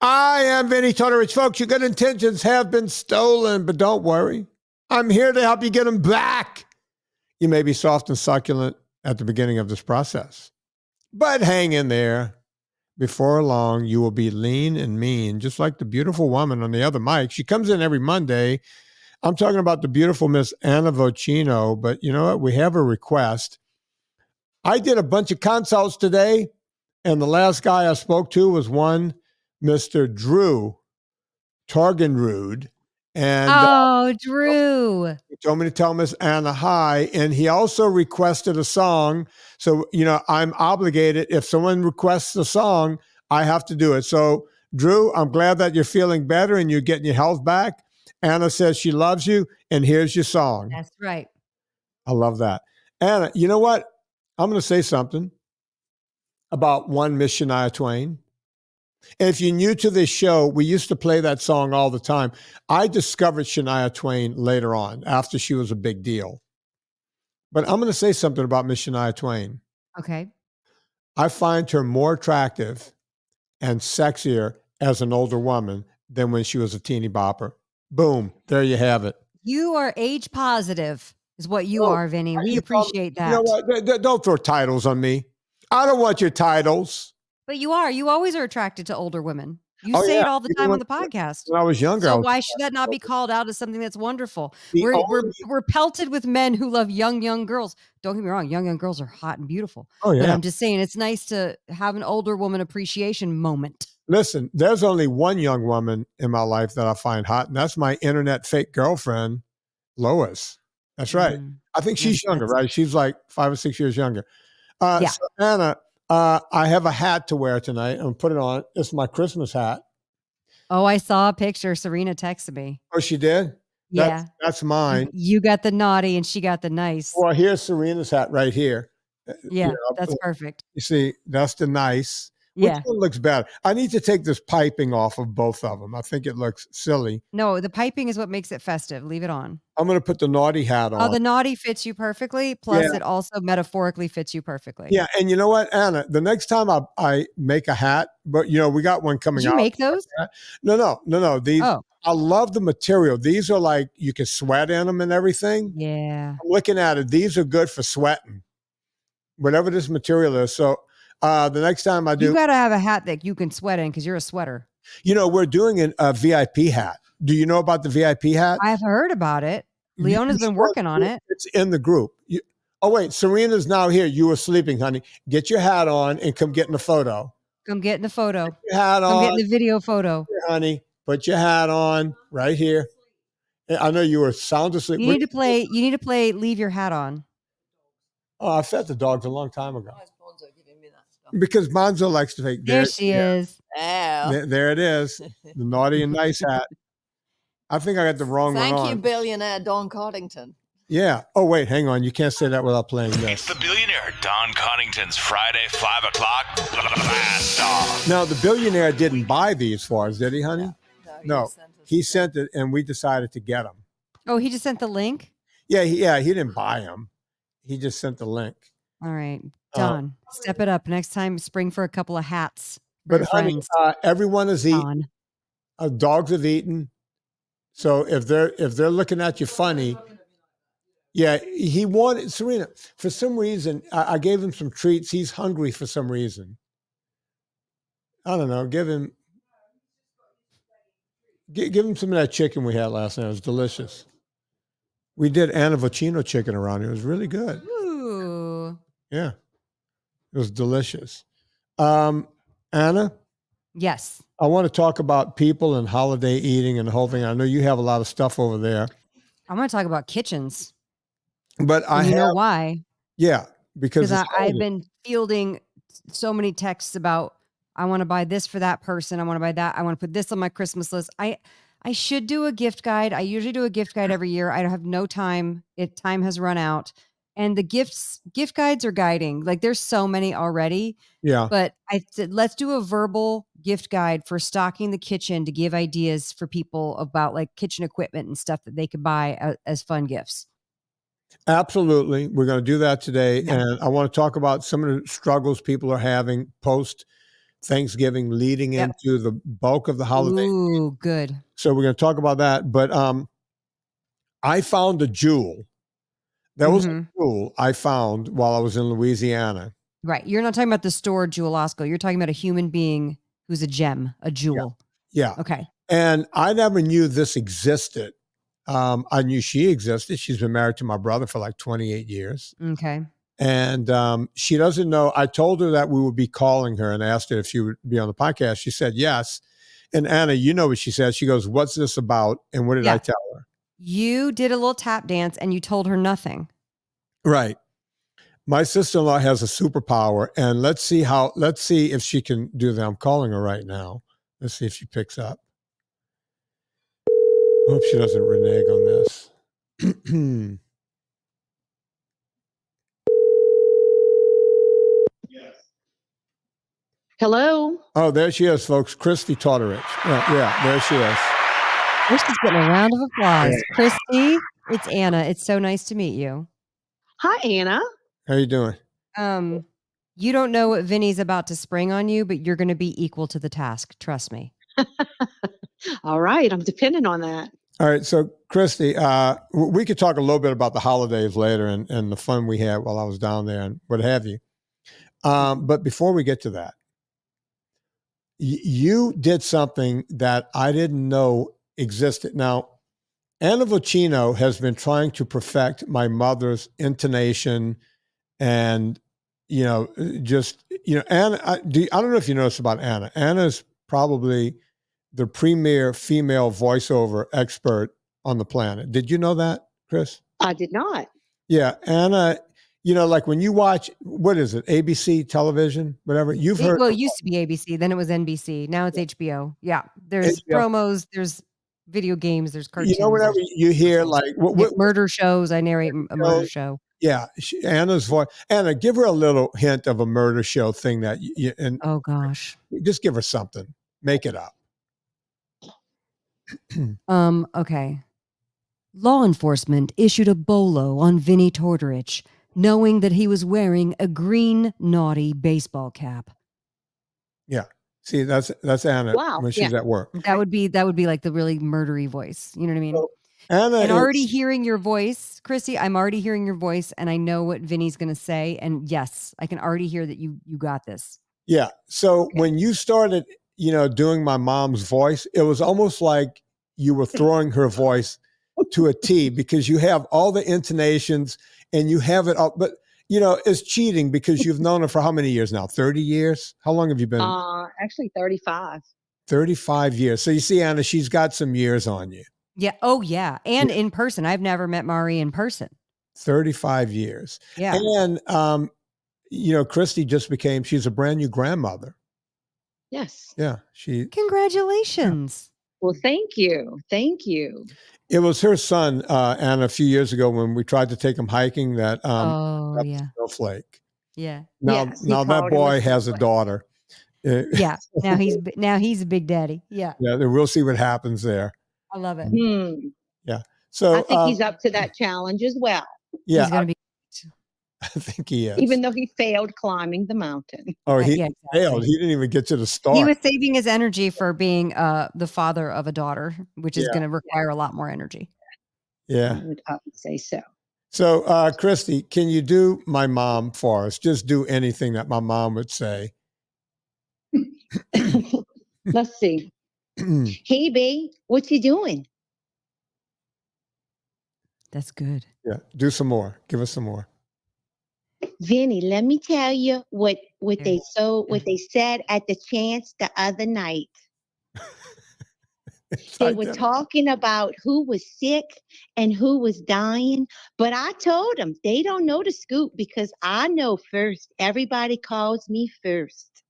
I am Vinnie Tortorich. Folks, your good intentions have been stolen, but don't worry. I'm here to help you get them back. You may be soft and succulent at the beginning of this process, but hang in there. Before long, you will be lean and mean, just like the beautiful woman on the other mic. She comes in every Monday. I'm talking about the beautiful Miss Anna Vocino, but you know what? We have a request. I did a bunch of consults today, and the last guy I spoke to was one Mr. Drew Targenrud. And Drew. He told me to tell Miss Anna hi, and he also requested a song. So, I'm obligated. If someone requests a song, I have to do it. So, Drew, I'm glad that you're feeling better and you're getting your health back. Anna says she loves you, and here's your song. That's right. I love that. Anna, you know what? I'm going to say something about one Miss Shania Twain. And if you're new to this show, we used to play that song all the time. I discovered Shania Twain later on, after she was a big deal. But I'm going to say something about Miss Shania Twain. Okay. I find her more attractive and sexier as an older woman than when she was a teeny bopper. Boom. There you have it. You are age positive is what you are, Vinnie. We appreciate that. You know what? Don't throw titles on me. I don't want your titles. But you are. You always are attracted to older women. You say it all the time on the podcast. When I was younger. So why should that not be called out as something that's wonderful? We're pelted with men who love young girls. Don't get me wrong. Young girls are hot and beautiful. Oh, yeah. But I'm just saying it's nice to have an older woman appreciation moment. Listen, there's only one young woman in my life that I find hot, and that's my internet fake girlfriend, Lois. That's right. I think she's younger, right? She's like 5 or 6 years younger. So Anna, I have a hat to wear tonight. I'm going to put it on. It's my hat. Oh, I saw a picture. Serena texted me. Oh, she did? Yeah. That's mine. You got the naughty and she got the nice. Well, here's Serena's hat right here. Yeah, that's perfect. You see, that's the nice. Yeah. Which one looks better? I need to take this piping off of both of them. I think it looks silly. No, the piping is what makes it festive. Leave it on. I'm going to put the naughty hat on. Oh, the naughty fits you perfectly. Plus, it also metaphorically fits you perfectly. Yeah. And you know what, Anna? The next time I make a hat, but we got one coming out. Did you make those? No. These, I love the material. These are like, you can sweat in them and everything. Yeah. I'm looking at it. These are good for sweating. Whatever this material is. So, the next time I do, you got to have a hat that you can sweat in because you're a sweater. We're doing a VIP hat. Do you know about the VIP hat? I've heard about it. Leona's been working on it. It's in the group. Oh, wait, Serena's now here. You were sleeping, honey. Get your hat on and come get in the photo. Come get in the photo. Put your hat on. Come get in the video photo. Here, honey, put your hat on right here. I know you were sound asleep. You need to play Leave Your Hat On. Oh, I fed the dogs a long time ago. Because Bonzo likes to take. There she is. There it is. The naughty and nice hat. I think I got the wrong one on. Thank you, billionaire Don Coddington. Yeah. Oh, wait, hang on. You can't say that without playing this. It's the billionaire Don Coddington's Friday 5 o'clock blast song. Now, the billionaire didn't buy these for us, did he, honey? No. He sent it, and we decided to get them. Oh, he just sent the link? Yeah, he didn't buy them. He just sent the link. All right. Don, step it up. Next time, spring for a couple of hats. But honey, everyone has eaten. Dogs have eaten. So if they're looking at you funny, he wanted Serena. For some reason, I gave him some treats. He's hungry for some reason. I don't know. Give him some of that chicken we had last night. It was delicious. We did Anna Vocino chicken around here. It was really good. Ooh. Yeah. It was delicious. Anna? Yes. I want to talk about people and holiday eating and the whole thing. I know you have a lot of stuff over there. I want to talk about kitchens. But you know why? Yeah. Because I've been fielding so many texts about, I want to buy this for that person. I want to buy that. I want to put this on my Christmas list. I should do a gift guide. I usually do a gift guide every year. I don't have no time. Time has run out. And the gift guides are guiding. Like there's so many already. Yeah. But I said, let's do a verbal gift guide for stocking the kitchen to give ideas for people about like kitchen equipment and stuff that they could buy as fun gifts. Absolutely. We're going to do that today. Yeah. And I want to talk about some of the struggles people are having post Thanksgiving leading Yep. into the bulk of the holiday. Ooh, good. So we're going to talk about that. But I found a jewel. There was a jewel I found while I was in Louisiana. Right. You're not talking about the store Jewel Osco. You're talking about a human being who's a gem, a jewel. Yeah. Okay. And I never knew this existed. I knew she existed. She's been married to my brother for like 28 years. Okay. And she doesn't know. I told her that we would be calling her and asked her if she would be on the podcast. She said yes. And Anna, you know what she said. She goes, "What's this about?" And what did I tell her? You did a little tap dance and you told her nothing. Right. My sister-in-law has a superpower, and let's see if she can do that. I'm calling her right now. Let's see if she picks up. I hope she doesn't renege on this. Hello. Oh, there she is, folks. Kristi Tortorich. Yeah, there she is. Kristi's getting a round of applause. Kristi, it's Anna. It's so nice to meet you. Hi, Anna. How you doing? You don't know what Vinny's about to spring on you, but you're going to be equal to the task. Trust me. All right. I'm depending on that. All right. So, Kristi, we could talk a little bit about the holidays later and the fun we had while I was down there and what have you. But before we get to that, you did something that I didn't know existed. Now, Anna Vocino has been trying to perfect my mother's intonation and, Anna, I don't know if you noticed about Anna. Anna's probably the premier female voiceover expert on the planet. Did you know that, Chris? I did not. Yeah. Anna, like when you watch, what is it? ABC television, whatever you've heard. Well, it used to be ABC, then it was NBC. Now it's HBO. Yeah. There's HBO. promos, there's video games, there's cartoons. Whenever you hear like what murder shows, I narrate a murder show. Yeah. Anna's voice. Anna, give her a little hint of a murder show thing that and oh gosh. Just give her something. Make it up. Okay. Law enforcement issued a bolo on Vinnie Tortorich, knowing that he was wearing a green naughty baseball cap. Yeah. See, that's Anna when she's at work. That would be like the really murdery voice. You know what I mean? So, Anna and already hearing your voice, Kristi, I'm already hearing your voice and I know what Vinny's going to say. And yes, I can already hear that you got this. Yeah. So when you started, doing my mom's voice, it was almost like you were throwing her voice to a T because you have all the intonations and you have it all. But, it's cheating because you've known her for how many years now? 30 years? How long have you been? Actually 35. 35 years. So you see, Anna, she's got some years on you. Yeah. Oh, yeah. And in person. I've never met Mari in person. 35 years. Yeah. And, Kristi she's a brand new grandmother. Yes. Yeah. Congratulations. Well, thank you. Thank you. It was her son, Anna, a few years ago when we tried to take him hiking that snowflake. Yeah. Now that boy has a daughter. Yeah. Now he's a big daddy. Yeah. Yeah. We'll see what happens there. I love it. Yeah. So I think he's up to that challenge as well. Yeah. He's gonna be. I think he is. Even though he failed climbing the mountain. Oh, he failed. He didn't even get to the start. He was saving his energy for being the father of a daughter, which is going to require a lot more energy. Yeah. I would say so. So, Kristi, can you do my mom for us? Just do anything that my mom would say. Let's see. Hey, babe, what you doing? That's good. Yeah. Do some more. Give us some more. Vinny, let me tell you what they said at the chance the other night. They were talking about who was sick and who was dying, but I told them they don't know the scoop because I know first. Everybody calls me first.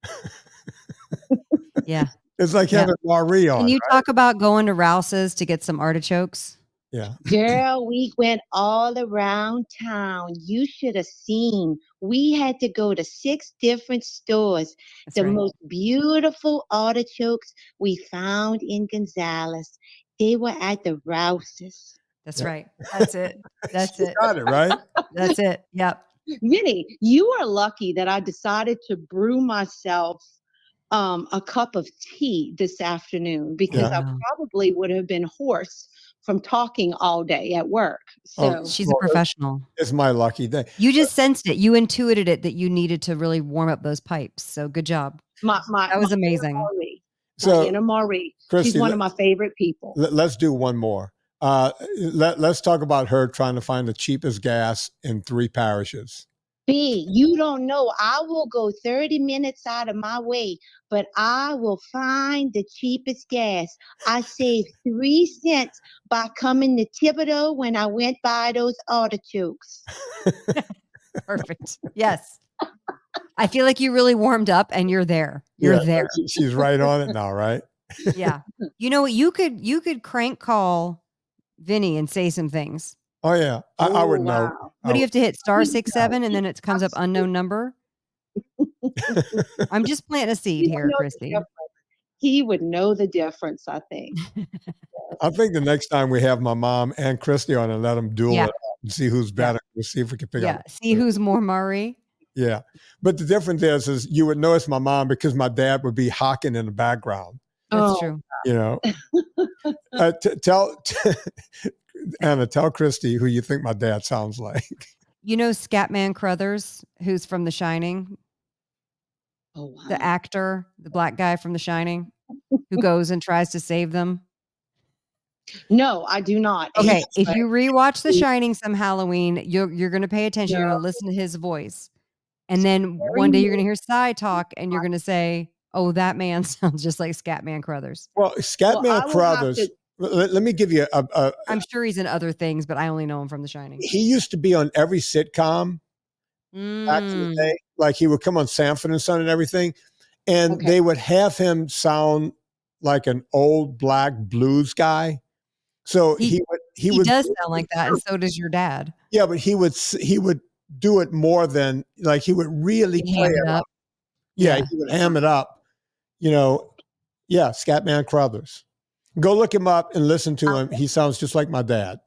Yeah. It's like having Marie on. Can you talk about going to Rouse's to get some artichokes? Yeah. Girl, we went all around town. You should have seen. We had to go to 6 different stores. That's right. Most beautiful artichokes we found in Gonzales. They were at the Rouse's. That's right. That's it. That's it. Got it, right? That's it. Yep. Vinny, you are lucky that I decided to brew myself a cup of tea this afternoon because Yeah. I probably would have been hoarse from talking all day at work. Oh, So She's a professional. It's my lucky day. You just sensed it. You intuited it that you needed to really warm up those pipes. So good job. That was amazing. Diana Marie. She's Kristi, one of my favorite people. let's do one more. Let's talk about her trying to find the cheapest gas in 3 parishes. B, you don't know. I will go 30 minutes out of my way, but I will find the cheapest gas. I saved 3 cents by coming to Thibodeau when I went by those artichokes. Perfect. Yes. I feel like you really warmed up and you're there. You're there. She's right on it now, right? Yeah. You know what? You could crank call Vinnie and say some things. Oh yeah, I would know. Wow. What do you have to hit? *67 and then it comes up unknown number. I'm just planting a seed here, Kristi. He would know the difference, I think. I think the next time we have my mom and Kristi on and let them duel it and see who's better. We'll see if we can pick up. See who's more Murray. Yeah. But the difference is you would know it's my mom because my dad would be hawking in the background. That's true. You know, Anna, tell Kristi who you think my dad sounds like. You know Scatman Crothers, who's from The Shining? Oh, wow. The actor, the black guy from The Shining, who goes and tries to save them. No, I do not. Okay, if you rewatch The Shining some Halloween, you're going to pay attention. You're going to listen to his voice. And then one day you're going to hear Cy talk and you're going to say, oh, that man sounds just like Scatman Crothers. Well, Scatman Crothers, let me give you I'm sure he's in other things, but I only know him from The Shining. He used to be on every sitcom back in the day. Like he would come on Sanford and Son and everything. And they would have him sound like an old black blues guy. So he does sound like that, and so does your dad. Yeah, but he would do it more than like he would really play it up. Yeah, he would ham it up. You know, Scatman Crothers. Go look him up and listen to him. He sounds just like my dad.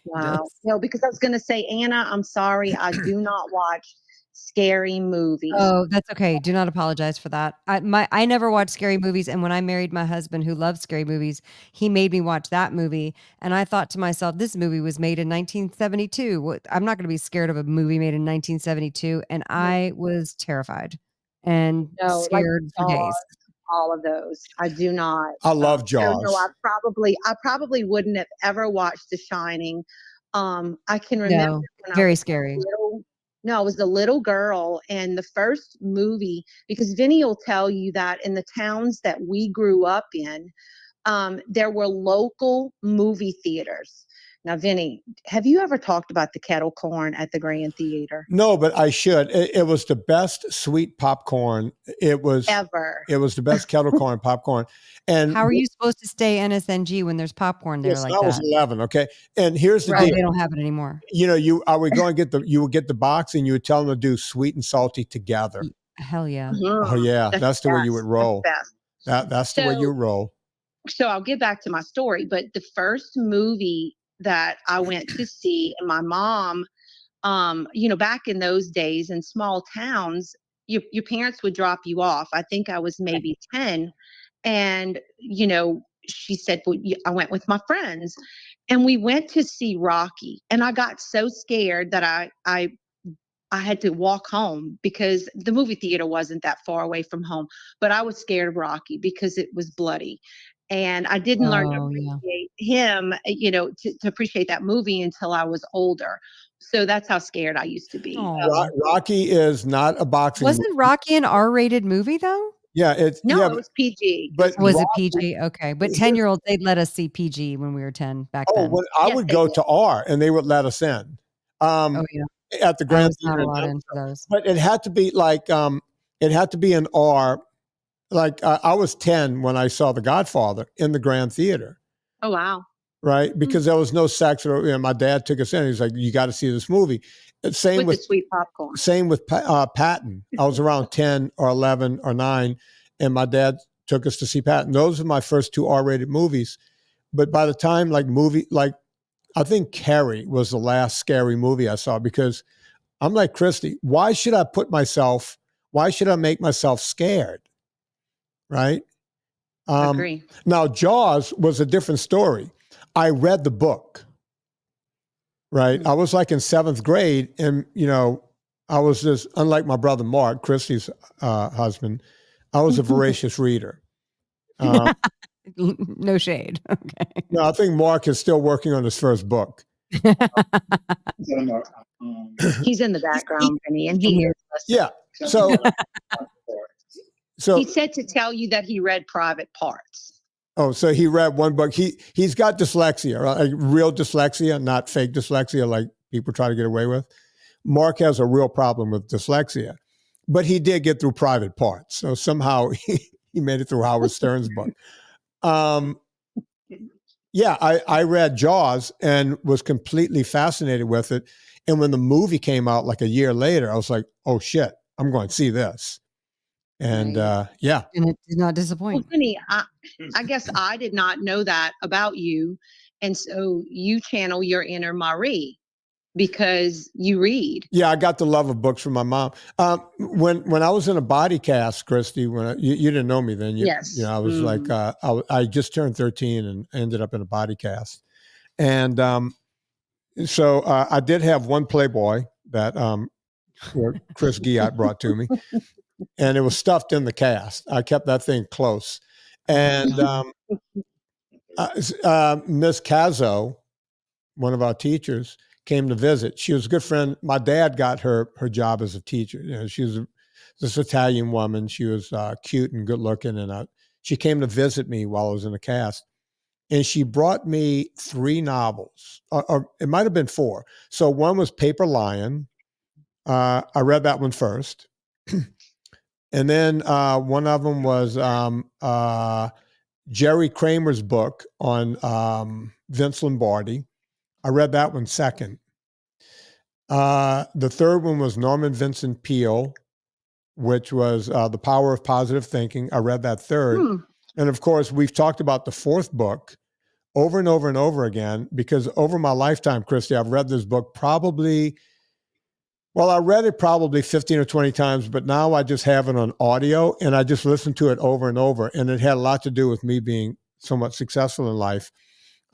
Wow. No, because I was going to say, Anna, I'm sorry, I do not watch scary movies. Oh, that's okay. Do not apologize for that. I never watched scary movies, and when I married my husband who loves scary movies, he made me watch that movie, and I thought to myself, this movie was made in 1972. I'm not going to be scared of a movie made in 1972, and I was terrified and scared for days. All of those. I do not. I love Jaws. No, I probably wouldn't have ever watched The Shining. I can remember when very scary. I was a little girl, and the first movie, because Vinnie will tell you that in the towns that we grew up in, there were local movie theaters. Now, Vinnie, have you ever talked about the kettle corn at the Grand Theater? No, but I should. It was the best sweet popcorn. It was the best kettle corn popcorn. And how are you supposed to stay NSNG when there's popcorn there like that? I was 11. Okay, and here's the deal. They don't have it anymore. You know, you would get the box, and you would tell them to do sweet and salty together. Hell yeah! Oh yeah, that's the way you would roll. That's the way you roll. So I'll get back to my story, but the first movie that I went to see, and my mom, back in those days in small towns, your parents would drop you off. I think I was maybe 10. And, she said, well, I went with my friends, and we went to see Rocky. And I got so scared that I had to walk home because the movie theater wasn't that far away from home. But I was scared of Rocky because it was bloody. And I didn't learn to appreciate him, to appreciate that movie until I was older. So that's how scared I used to be. Rocky is not a boxing Wasn't movie. Rocky an R-rated movie, though? Yeah, it was PG. But was it PG? Okay. But 10-year-olds, they'd let us see PG when we were 10 back then. Well, I would go to R, and they would let us in. At the Grand Theater. Not a lot into those. But it had to be like, it had to be an R. Like I was 10 when I saw The Godfather in the Grand Theater. Oh, wow. Right? Because there was no sex. Or, my dad took us in. He's like, you got to see this movie. Same with the sweet popcorn. Same with Patton. I was around 10 or 11 or 9, and my dad took us to see Patton. Those are my first 2 R-rated movies. But by the time, I think Carrie was the last scary movie I saw, because I'm like, Kristi, why should I make myself scared? right? Agree. Now, Jaws was a different story. I read the book, right? I was like in 7th grade, and, I was just, unlike my brother Mark, Kristi's husband, I was a voracious reader. No shade. Okay. No, I think Mark is still working on his first book. He's in the background, Vinnie, and can he hear. Yeah. So he said to tell you that he read Private Parts. Oh, so he read one book. He's got dyslexia, right? Like real dyslexia, not fake dyslexia like people try to get away with. Mark has a real problem with dyslexia, but he did get through Private Parts. So somehow he made it through Howard Stern's book. Yeah, I read Jaws and was completely fascinated with it. And when the movie came out like a year later, I was like, oh shit, I'm going to see this. And yeah. And it did not Well, disappoint. Vinnie, I guess I did not know that about you. And so you channel your inner Marie because you read. Yeah, I got the love of books from my mom. When I was in a body cast, Kristi, when you didn't know me then. Yes. I was like, I just turned 13 and ended up in a body cast. And so I did have one Playboy that Chris Guillotte brought to me. And it was stuffed in the cast. I kept that thing close. And Miss Cazzo, one of our teachers, came to visit. She was a good friend. My dad got her job as a teacher. She was this Italian woman. She was cute and good looking. And she came to visit me while I was in the cast. And she brought me 3 novels, or it might have been 4. So one was Paper Lion. I read that one first. And then one of them was Jerry Kramer's book on Vince Lombardi. I read that one second. The third one was Norman Vincent Peale, which was The Power of Positive Thinking. I read that third. And of course, we've talked about the 4th book over and over and over again, because over my lifetime, Kristi, I've read this book I read it probably 15 or 20 times, but now I just have it on audio and I just listen to it over and over. And it had a lot to do with me being somewhat successful in life.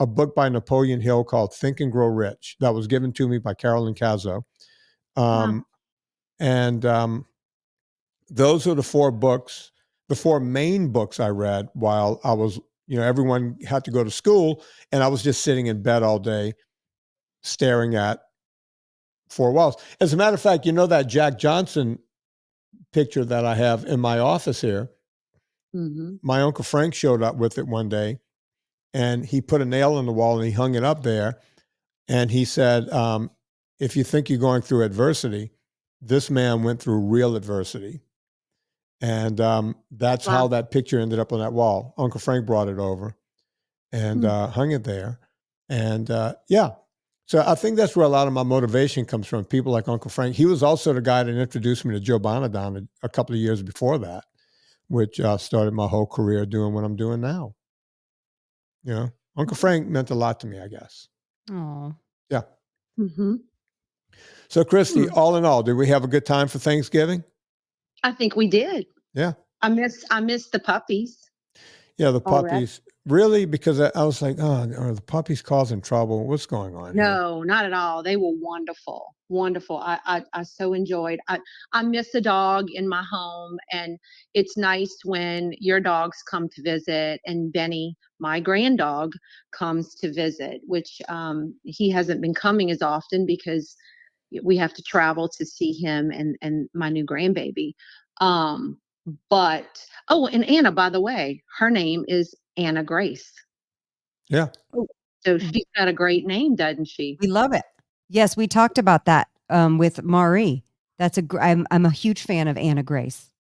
A book by Napoleon Hill called Think and Grow Rich that was given to me by Carolyn Cazzo. And those are the 4 books, the 4 main books I read while I was, everyone had to go to school and I was just sitting in bed all day staring at 4 walls. As a matter of fact, that Jack Johnson picture that I have in my office here, my Uncle Frank showed up with it one day and he put a nail in the wall and he hung it up there. And he said, if you think you're going through adversity, this man went through real adversity. And that's how that picture ended up on that wall. Uncle Frank brought it over and hung it there. And yeah. So I think that's where a lot of my motivation comes from. People like Uncle Frank. He was also the guy that introduced me to Joe Bonadon a couple of years before that, which started my whole career doing what I'm doing now. Uncle Frank meant a lot to me, I guess. Oh. Yeah. So Kristi, all in all, did we have a good time for Thanksgiving? I think we did. Yeah. I miss the puppies. Yeah, the puppies. Really? Because I was like, are the puppies causing trouble? What's going on here? No, not at all. They were wonderful. Wonderful. I so enjoyed. I miss a dog in my home, and it's nice when your dogs come to visit, and Benny, my grand dog, comes to visit, which he hasn't been coming as often because we have to travel to see him and my new grandbaby. But and Anna, by the way, her name is Anna Grace. Yeah. So she's got a great name, doesn't she? We love it. Yes, we talked about that with Marie. I'm a huge fan of Anna Grace.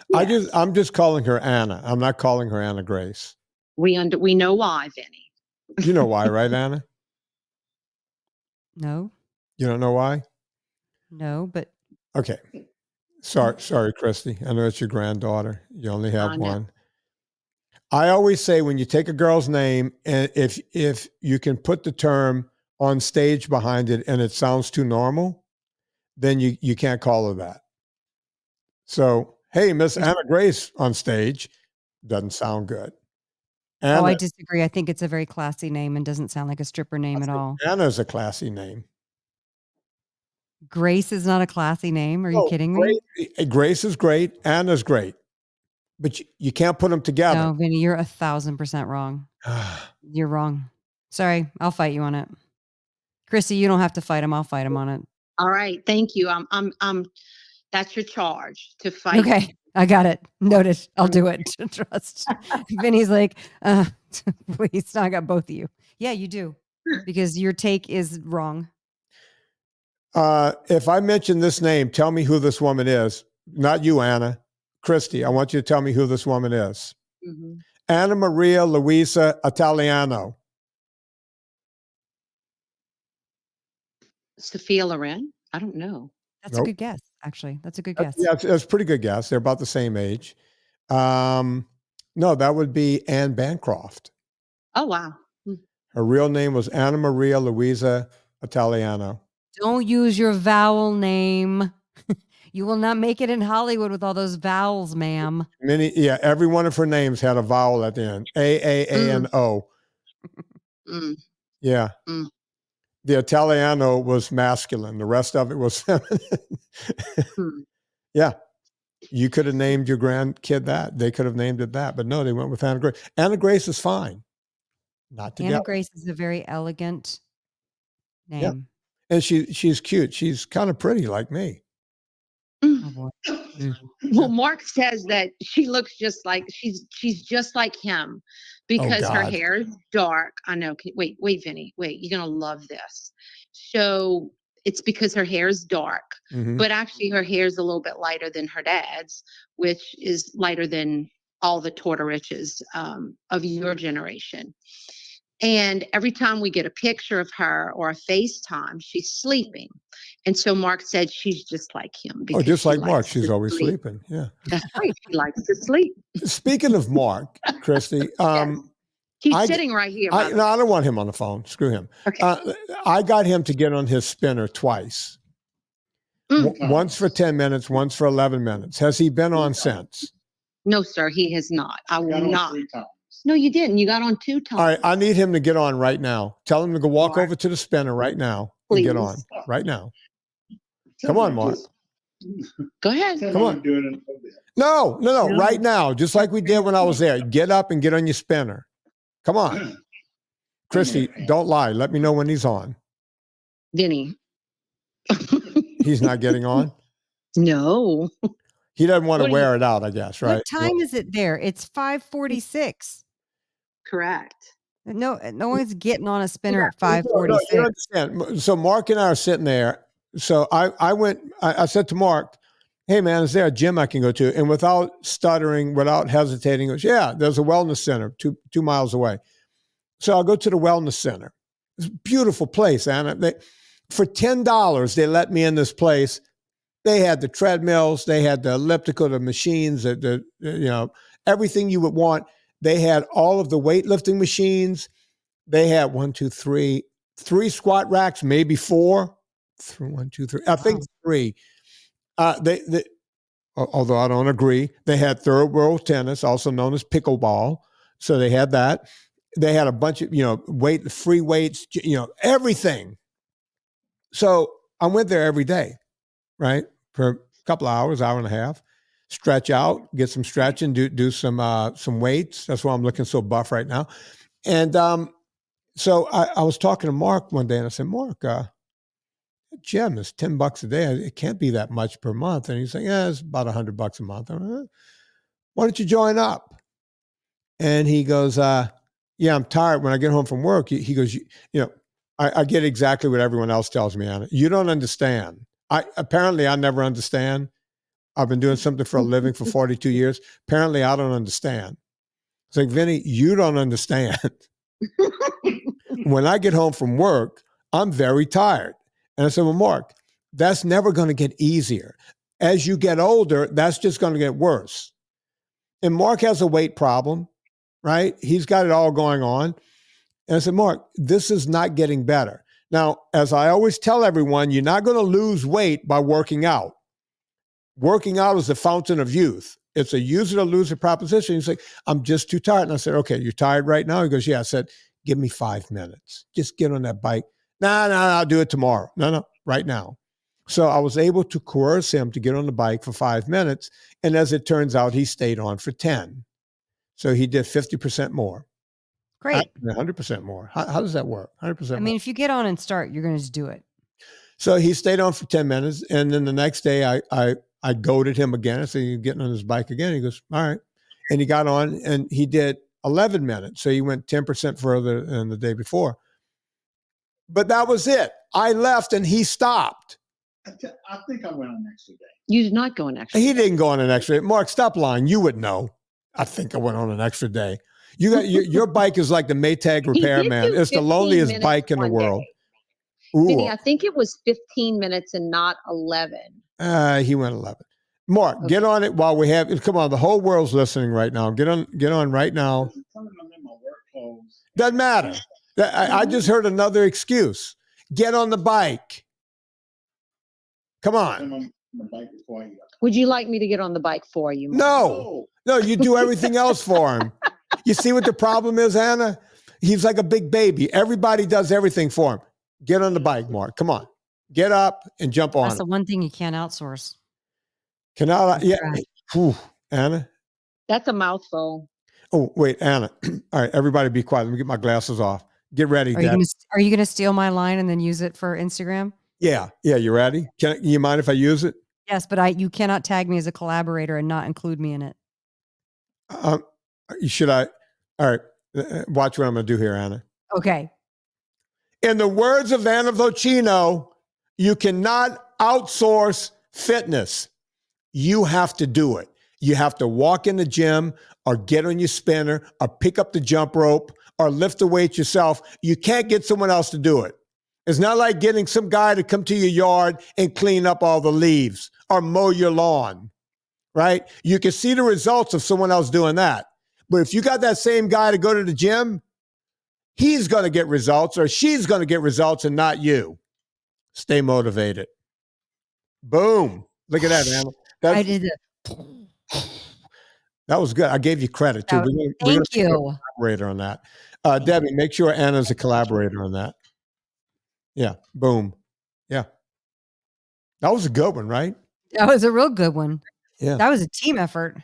Yes. I'm just calling her Anna. I'm not calling her Anna Grace. We know why, Vinnie. You know why, right, Anna? No. You don't know why? No, but okay. Sorry, Kristi. I know it's your granddaughter. You only have one. I always say when you take a girl's name and if you can put the term on stage behind it and it sounds too normal, then you can't call her that. So, hey, Miss Anna Grace on stage, Doesn't sound good. Oh, Anna, I disagree. I think it's a very classy name and doesn't sound like a stripper name at all. Anna's a classy name. Grace is not a classy name. Are you kidding me? Grace is great. Anna's great. But you can't put them together. No, Vinny, you're 1,000% wrong. You're wrong. Sorry, I'll fight you on it. Kristi, you don't have to fight him. I'll fight him on it. All right, thank you. That's your charge, to fight. Okay, I got it. Noted. I'll do it. Trust. Vinny's like, please. Now I got both of you. Yeah, you do. Because your take is wrong. If I mention this name, tell me who this woman is. Not you, Anna. Kristi, I want you to tell me who this woman is. Mm-hmm. Anna Maria Luisa Italiano. Sophia Loren? I don't know. That's a good guess, actually. That's a good guess. Yeah, it's a pretty good guess. They're about the same age. No, that would be Anne Bancroft. Oh, wow. Her real name was Anna Maria Luisa Italiano. Don't use your vowel name. You will not make it in Hollywood with all those vowels, ma'am. Every one of her names had a vowel at the end. A-A-A-N-O. Yeah. The Italiano was masculine. The rest of it was feminine. Yeah. You could have named your grandkid that. They could have named it that. But no, they went with Anna Grace. Anna Grace is fine. Not together. Anna Grace is a very elegant name. Yeah. And she's cute. She's kind of pretty like me. Oh, boy. Well, Mark says that she looks just like she's just like him because her hair is dark. I know. Wait, Vinny. Wait, you're gonna love this. So it's because her hair is dark, but actually her hair is a little bit lighter than her dad's, which is lighter than all the Tortoriches of your generation. And every time we get a picture of her or a FaceTime, she's sleeping. And so Mark said she's just like him. Oh, just like Mark. She's always sleeping. Yeah. That's right. She likes to sleep. Speaking of Mark, Kristi, he's sitting right here. I don't want him on the phone. Screw him. Okay. I got him to get on his spinner twice. Once for 10 minutes, once for 11 minutes. Has he been on since? No, sir, he has not. I will not. No, you didn't. You got on 2 times. All right, I need him to get on right now. Tell him to go walk over to the spinner right now and get on right now. Come on, Mark. Go ahead. Come on. No, right now, just like we did when I was there. Get up and get on your spinner. Come on. Kristi, don't lie. Let me know when he's on. Vinny. He's not getting on? No. He doesn't want to wear it out, I guess, right? What time is it there? It's 5:46. Correct. No one's getting on a spinner at 5:46. You understand. So Mark and I are sitting there. So I said to Mark, hey man, is there a gym I can go to? And without stuttering, without hesitating, he goes, yeah, there's a wellness center 2 miles away. So I'll go to the wellness center. It's a beautiful place, Anna. For $10, they let me in this place. They had the treadmills, they had the elliptical, the machines, everything you would want. They had all of the weightlifting machines. They had 3 squat racks, maybe 4. 1, 2, 3. I think 3. They although I don't agree, they had third world tennis, also known as pickleball. So they had that. They had a bunch of free weights, everything. So I went there every day, right, for a couple of hours, hour and a half. Stretch out, get some stretching, do some weights. That's why I'm looking so buff right now. And so I was talking to Mark one day, and I said, Mark, gym is $10 a day. It can't be that much per month. And he's like, yeah, it's about $100 a month. Like, why don't you join up? And he goes, yeah, I'm tired. When I get home from work, he goes, I get exactly what everyone else tells me, Anna. You don't understand. Apparently I never understand. I've been doing something for a living for 42 years. Apparently I don't understand. It's like, Vinny, you don't understand. When I get home from work, I'm very tired. And I said, well, Mark, that's never going to get easier. As you get older, that's just going to get worse. And Mark has a weight problem, right? He's got it all going on. And I said, Mark, this is not getting better. Now, as I always tell everyone, you're not going to lose weight by working out. Working out is the fountain of youth. It's a use it or lose it proposition. He's like, I'm just too tired. And I said, okay, you're tired right now? He goes, yeah. I said, give me 5 minutes. Just get on that bike. No, I'll do it tomorrow. No, right now. So I was able to coerce him to get on the bike for 5 minutes. And as it turns out, he stayed on for 10. So he did 50% more. Great. 100% more. How does that work? 100% I mean, if you get on and start, you're going to just do it. So he stayed on for 10 minutes. And then the next day I goaded him again. I said, you're getting on his bike again. He goes, all right. And he got on and he did 11 minutes. So he went 10% further than the day before. But that was it. I left and he stopped. I think I went on an extra day. You did not go an extra. He didn't go on an extra day. Mark, stop lying. You would know. I think I went on an extra day. You got your bike is like the Maytag repairman. It's the loneliest bike in the world. Vinnie, I think it was 15 minutes and not 11. He went 11. Mark, okay. Get on it while we have it. Come on, the whole world's listening right now. Get on right now. Doesn't matter. I just heard another excuse. Get on the bike. Come on. Would you like me to get on the bike for you, Mark? No, you do everything else for him. You see what the problem is, Anna? He's like a big baby. Everybody does everything for him. Get on the bike, Mark. Come on. Get up and jump on. That's the one thing you can't outsource. Whew, Anna? That's a mouthful. Oh, wait, Anna. All right, everybody be quiet. Let me get my glasses off. Get ready. Are you going to steal my line and then use it for Instagram? Yeah. You ready? You mind if I use it? Yes, but you cannot tag me as a collaborator and not include me in it. Should I? All right. Watch what I'm going to do here, Anna. Okay. In the words of Anna Vocino, you cannot outsource fitness. You have to do it. You have to walk in the gym or get on your spinner or pick up the jump rope or lift the weight yourself. You can't get someone else to do it. It's not like getting some guy to come to your yard and clean up all the leaves or mow your lawn, right? You can see the results of someone else doing that. But if you got that same guy to go to the gym, he's going to get results or she's going to get results and not you. Stay motivated. Boom. Look at that, Anna. I did it. That was good. I gave you credit, too. Thank you. Collaborator on that. Debbie, make sure Anna's a collaborator on that. Yeah. Boom. Yeah. That was a good one, right? That was a real good one. Yeah. That was a team effort.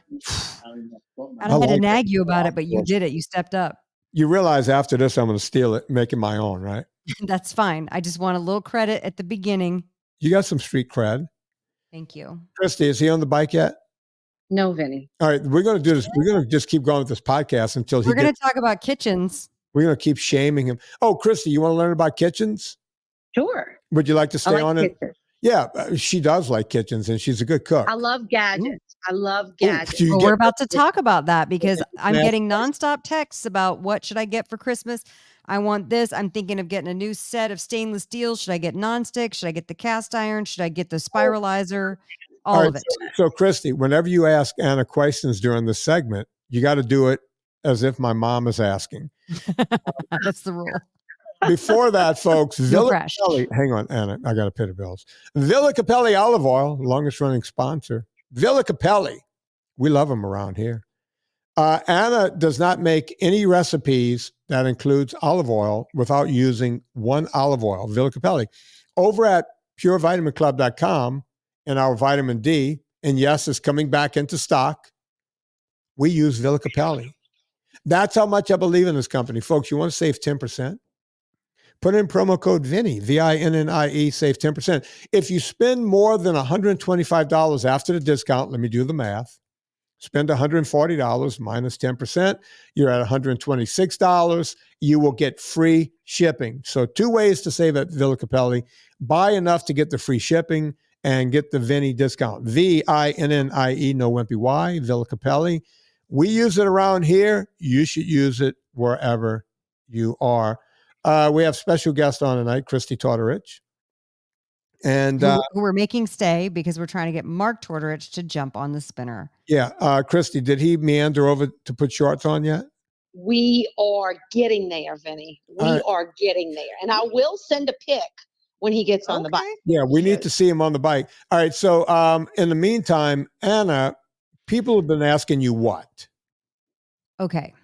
I had to nag you about it, but you did it. You stepped up. You realize after this, I'm going to steal it, make it my own, right? That's fine. I just want a little credit at the beginning. You got some street cred. Thank you. Kristi, is he on the bike yet? No, Vinnie. All right. We're going to do this. We're going to just keep going with this podcast until we're going to talk about kitchens. We're going to keep shaming him. Oh, Kristi, you want to learn about kitchens? Sure. Would you like to stay on it? Yeah, she does like kitchens and she's a good cook. I love gadgets. Ooh. I love gadgets. Well, we're about to talk about that because I'm getting nonstop texts about what should I get for Christmas. I want this. I'm thinking of getting a new set of stainless steel. Should I get nonstick? Should I get the cast iron? Should I get the spiralizer? All of it. So, Kristi, whenever you ask Anna questions during this segment, you got to do it as if my mom is asking. That's the rule. Before that, folks, Villa Capelli. Hang on, Anna. I got to pay the bills. Villa Capelli olive oil, longest running sponsor. Villa Capelli. We love them around here. Anna does not make any recipes that includes olive oil without using one olive oil, Villa Capelli. Over at purevitaminclub.com and our vitamin D, and yes, it's coming back into stock, we use Villa Capelli. That's how much I believe in this company. Folks, you want to save 10%? Put in promo code Vinnie, VINNIE, save 10%. If you spend more than $125 after the discount, let me do the math. Spend $140 minus 10%. You're at $126. You will get free shipping. So 2 ways to save at Villa Capelli. Buy enough to get the free shipping and get the Vinnie discount. VINNIE, no wimpy Y, Villa Capelli. We use it around here. You should use it wherever you are. We have special guest on tonight, Kristi Tortorich. And who we're making stay because we're trying to get Mark Tortorich to jump on the spinner. Yeah. Kristi, did he meander over to put shorts on yet? We are getting there, Vinnie. We are getting there. And I will send a pic when he gets on the bike. Yeah, we need to see him on the bike. All right. So in the meantime, Anna People have been asking you what? Okay.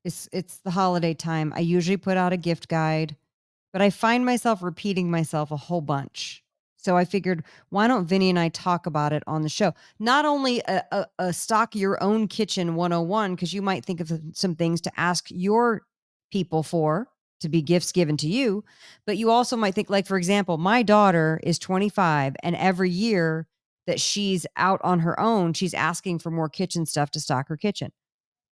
It's the holiday time. I usually put out a gift guide, but I find myself repeating myself a whole bunch. So I figured, why don't Vinny and I talk about it on the show? Not only a stock your own kitchen 101, because you might think of some things to ask your people for to be gifts given to you, but you also might think, like, for example, my daughter is 25, and every year that she's out on her own, she's asking for more kitchen stuff to stock her kitchen.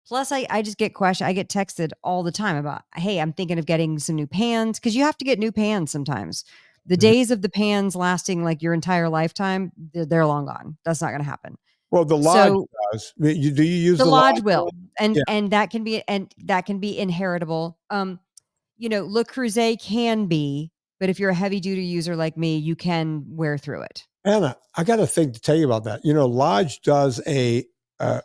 Plus, I just get I get texted all the time about, hey, I'm thinking of getting some new pans, because you have to get new pans sometimes. The Mhm. days of the pans lasting like your entire lifetime, they're long gone. That's not going to happen. Well, the lodge So does. Do you use the the lodge lodge? will, Yeah. and that can be inheritable. Le Creuset can be, but if you're a heavy duty user like me, you can wear through it. Anna, I got a thing to tell you about that. Lodge does a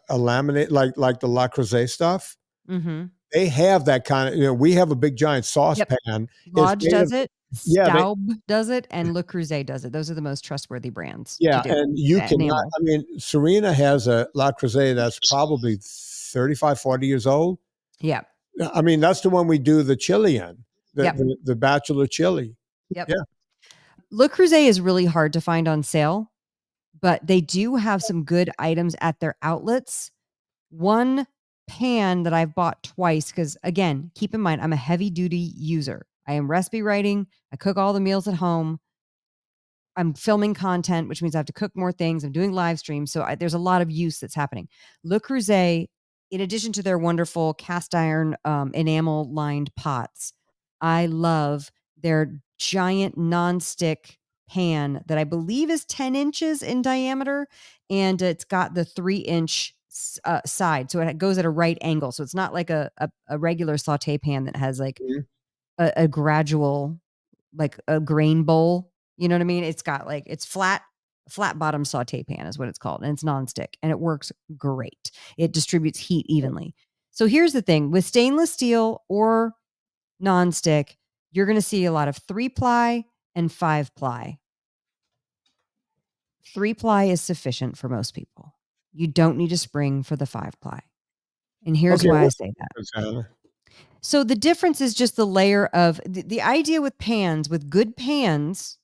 laminate like the La Creuset stuff. Mm-hmm. They have that kind of. We have a big giant saucepan. Lodge does it. Yeah, Staub does it, and Le Creuset does it. Those are the most trustworthy brands to yeah, do. and you the cannot. enamel. I mean, Serena has a La Creuset that's probably 35, 40 years old. Yeah. I mean, that's the one we do the chili in, Yep. the bachelor chili. Yep. Yeah. Le Creuset is really hard to find on sale, but they do have some good items at their outlets. One pan that I've bought twice, because again, keep in mind, I'm a heavy duty user. I am recipe writing. I cook all the meals at home. I'm filming content, which means I have to cook more things. I'm doing live streams. So there's a lot of use that's happening. Le Creuset, in addition to their wonderful cast iron enamel lined pots, I love their giant nonstick pan that I believe is 10 inches in diameter. And it's got the 3-inch side. So it goes at a right angle. So it's not like a regular saute pan that has like Mhm. a gradual, like a grain bowl. You know what I mean? It's got like, it's flat bottom saute pan is what it's called. And it's nonstick, and it works great. It distributes heat evenly. So here's the thing with stainless steel or nonstick, you're going to see a lot of 3-ply and 5-ply. 3-ply is sufficient for most people. You don't need a spring for the 5-ply. And here's Okay, why I what's say that. the difference, Anna? So the difference is just the layer of the idea with pans, with good pans,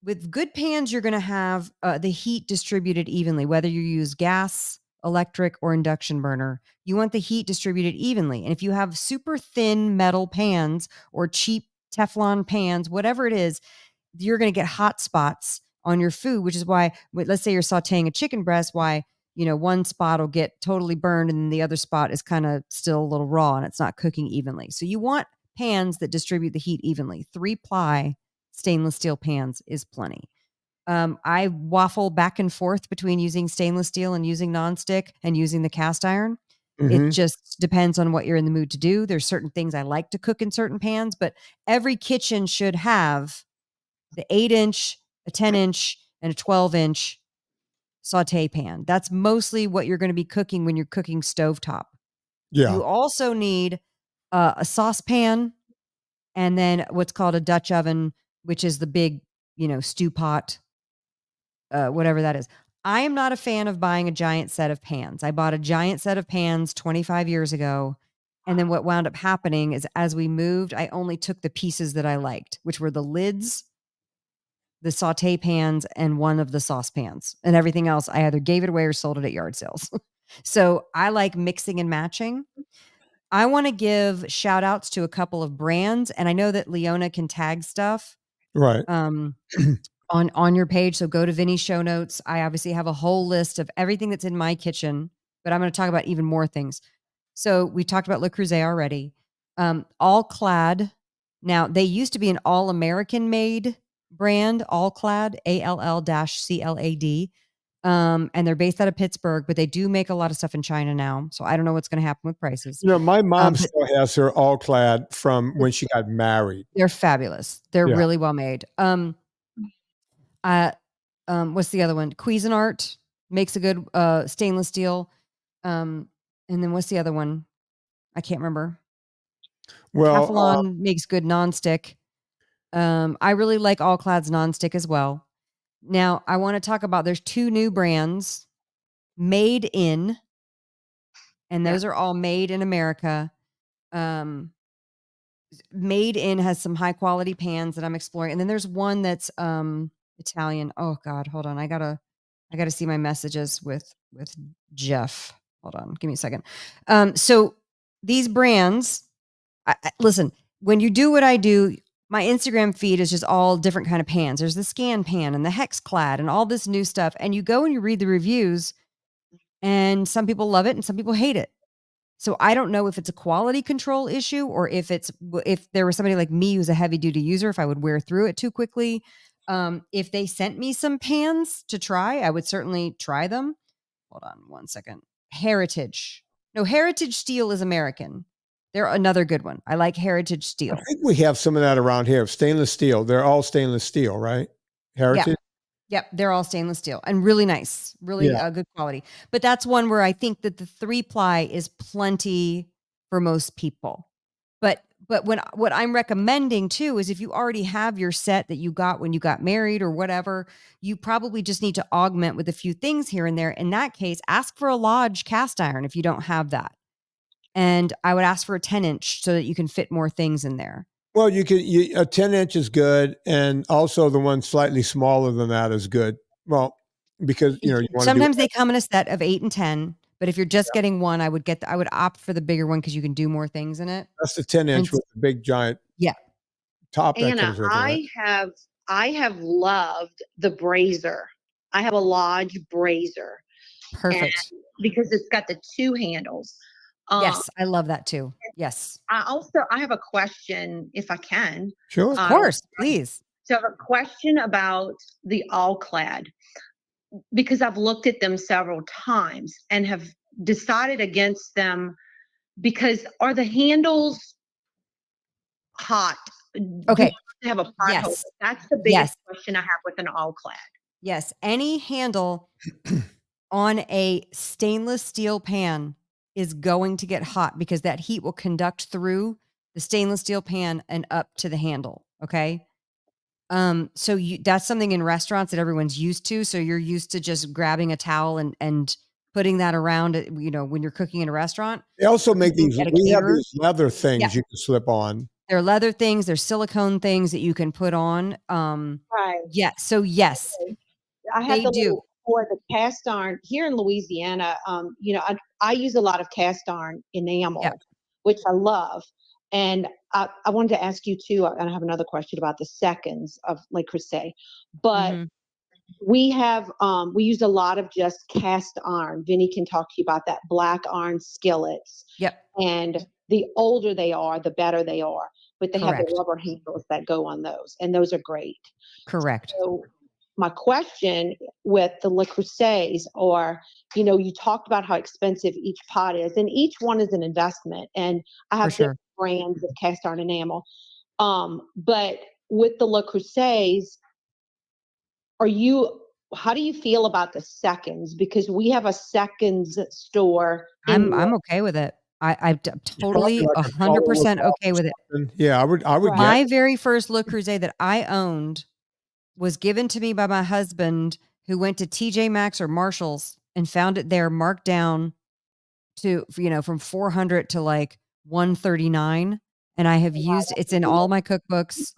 you're going to have the heat distributed evenly, whether you use gas, electric, or induction burner. You want the heat distributed evenly. And if you have super thin metal pans or cheap Teflon pans, whatever it is, you're going to get hot spots on your food, which is why, let's say you're sauteing a chicken breast, why, one spot will get totally burned and the other spot is kind of still a little raw and it's not cooking evenly. So you want pans that distribute the heat evenly. 3-ply stainless steel pans is plenty. I waffle back and forth between using stainless steel and using nonstick and using the cast iron. It Mhm. just depends on what you're in the mood to do. There's certain things I like to cook in certain pans, but every kitchen should have the 8-inch, a 10-inch, and a 12-inch saute pan. That's mostly what you're going to be cooking when you're cooking stovetop. Yeah. You also need a saucepan, and then what's called a Dutch oven, which is the big, stew pot, whatever that is. I am not a fan of buying a giant set of pans. I bought a giant set of pans 25 years ago. And then what wound up happening is as we moved, I only took the pieces that I liked, which were the lids, the saute pans, and one of the saucepans. And everything else, I either gave it away or sold it at yard sales. So I like mixing and matching. I want to give shout outs to a couple of brands. And I know that Leona can tag stuff Right. on your page. So go to Vinnie's show notes. I obviously have a whole list of everything that's in my kitchen, but I'm going to talk about even more things. So we talked about Le Creuset already. All Clad. Now they used to be an all American made brand, All Clad, ALL-CLAD. And they're based out of Pittsburgh, but they do make a lot of stuff in China now. So I don't know what's going to happen with prices. My mom but still has her all clad from when she got married. they're fabulous. They're Yeah. really well made. What's the other one? Cuisinart makes a good stainless steel. And then what's the other one? I can't remember. Well, Teflon makes good nonstick. I really like All Clad's nonstick as well. Now I want to talk about, there's 2 new brands. Made in, and those are all made in America. Made in has some high quality pans that I'm exploring. And then there's one that's Italian. Oh God, hold on. I gotta see my messages with Jeff. Hold on, give me a second. So these brands, listen, when you do what I do, my Instagram feed is just all different kind of pans. There's the scan pan and the hex clad and all this new stuff. And you go and you read the reviews, and some people love it and some people hate it. So I don't know if it's a quality control issue or if there was somebody like me who's a heavy duty user, if I would wear through it too quickly. If they sent me some pans to try, I would certainly try them. Hold on one second. Heritage Steel is American. They're another good one. I like Heritage Steel. I think we have some of that around here. Stainless steel. They're all stainless steel, right? Heritage. Yep, they're all stainless steel and really nice, really good quality. But that's one where I think that the 3-ply is plenty for most people. But what I'm recommending too is if you already have your set that you got when you got married or whatever, you probably just need to augment with a few things here and there. In that case, ask for a Lodge cast iron if you don't have that. And I would ask for a 10-inch so that you can fit more things in there. Well, a 10-inch is good, and also the one slightly smaller than that is good. Well, because you want sometimes they come in a set of 8 and 10, but if you're just getting one, I would opt for the bigger one because you can do more things in it. That's the 10-inch with the big giant top. Anna, I have loved the brazier. I have a Lodge brazier. Perfect. Because it's got the 2 handles. Yes, I love that too. Yes. I have a question, if I can. Sure. Of course, please. So I have a question about the all-clad, because I've looked at them several times and have decided against them because are the handles hot? Okay. Do you have a pothole? Yes. That's the biggest question I have with an all-clad. Yes. Any handle on a stainless steel pan is going to get hot because that heat will conduct through the stainless steel pan and up to the handle. Okay. So that's something in restaurants that everyone's used to. So you're used to just grabbing a towel and putting that around, when you're cooking in a restaurant. They also make these, we have these leather things you can slip on. They're leather things. They're silicone things that you can put on. Right. Yeah. So yes, I have for the cast iron here in Louisiana. I use a lot of cast iron enamel, which I love. And I wanted to ask you too, and I have another question about the seconds of Le Creuset, but we use a lot of just cast iron. Vinnie can talk to you about that, black iron skillets. Yep. And the older they are, the better they are, but they have the rubber handles that go on those, and those are great. Correct. So my question with the Le Creusets you talked about how expensive each pot is, and each one is an investment. And I have different brands of cast iron enamel. But with the Le Creusets, how do you feel about the seconds? Because we have a seconds store. I'm okay with it. I'm totally 100% okay with it. Yeah, I would. My very first Le Creuset that I owned was given to me by my husband, who went to TJ Maxx or Marshall's and found it there marked down to, from 400 to like 139. And I have used it's in all my cookbooks.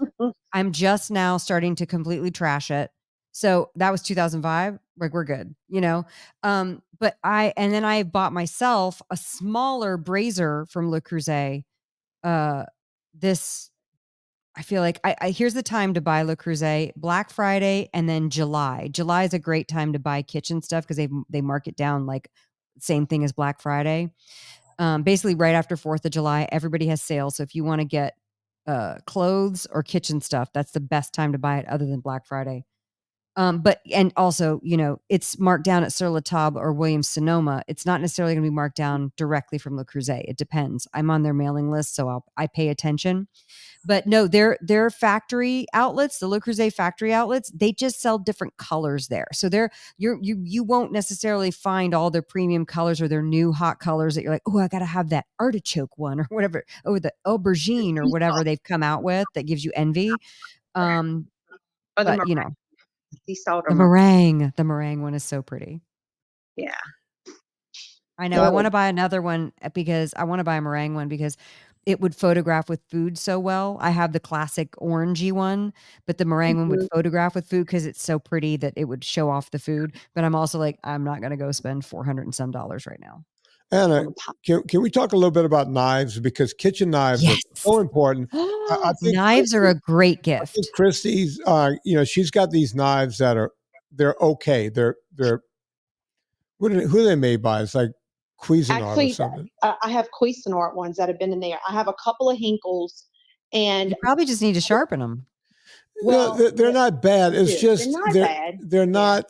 I'm just now starting to completely trash it. So that was 2005. Like we're good, but then I bought myself a smaller brazier from Le Creuset. I feel like here's the time to buy Le Creuset: Black Friday and then July. July is a great time to buy kitchen stuff because they mark it down like same thing as Black Friday. Basically right after 4th of July, everybody has sales. So if you want to get clothes or kitchen stuff, that's the best time to buy it other than Black Friday. And also, it's marked down at Sur La Table or Williams Sonoma. It's not necessarily going to be marked down directly from Le Creuset. It depends. I'm on their mailing list, so I pay attention. But no, their factory outlets, the Le Creuset factory outlets, they just sell different colors there. So you won't necessarily find all their premium colors or their new hot colors that you're like, oh, I got to have that artichoke one or whatever, or the aubergine or whatever they've come out with that gives you envy. The meringue one is so pretty. Yeah. I know. I want to buy another one because I want to buy a meringue one because it would photograph with food so well. I have the classic orangey one, but the meringue one would photograph with food because it's so pretty that it would show off the food. But I'm also like, I'm not going to go spend $400 and some right now. Anna, can we talk a little bit about knives? Because kitchen knives are so important. I think knives are a great gift. I think Kristi's, she's got these knives that they're okay. They're who are they made by? It's like Cuisinart or something. I have Cuisinart ones that have been in there. I have a couple of Hinkles, and you probably just need to sharpen them. Well, they're not bad. It's just they're not.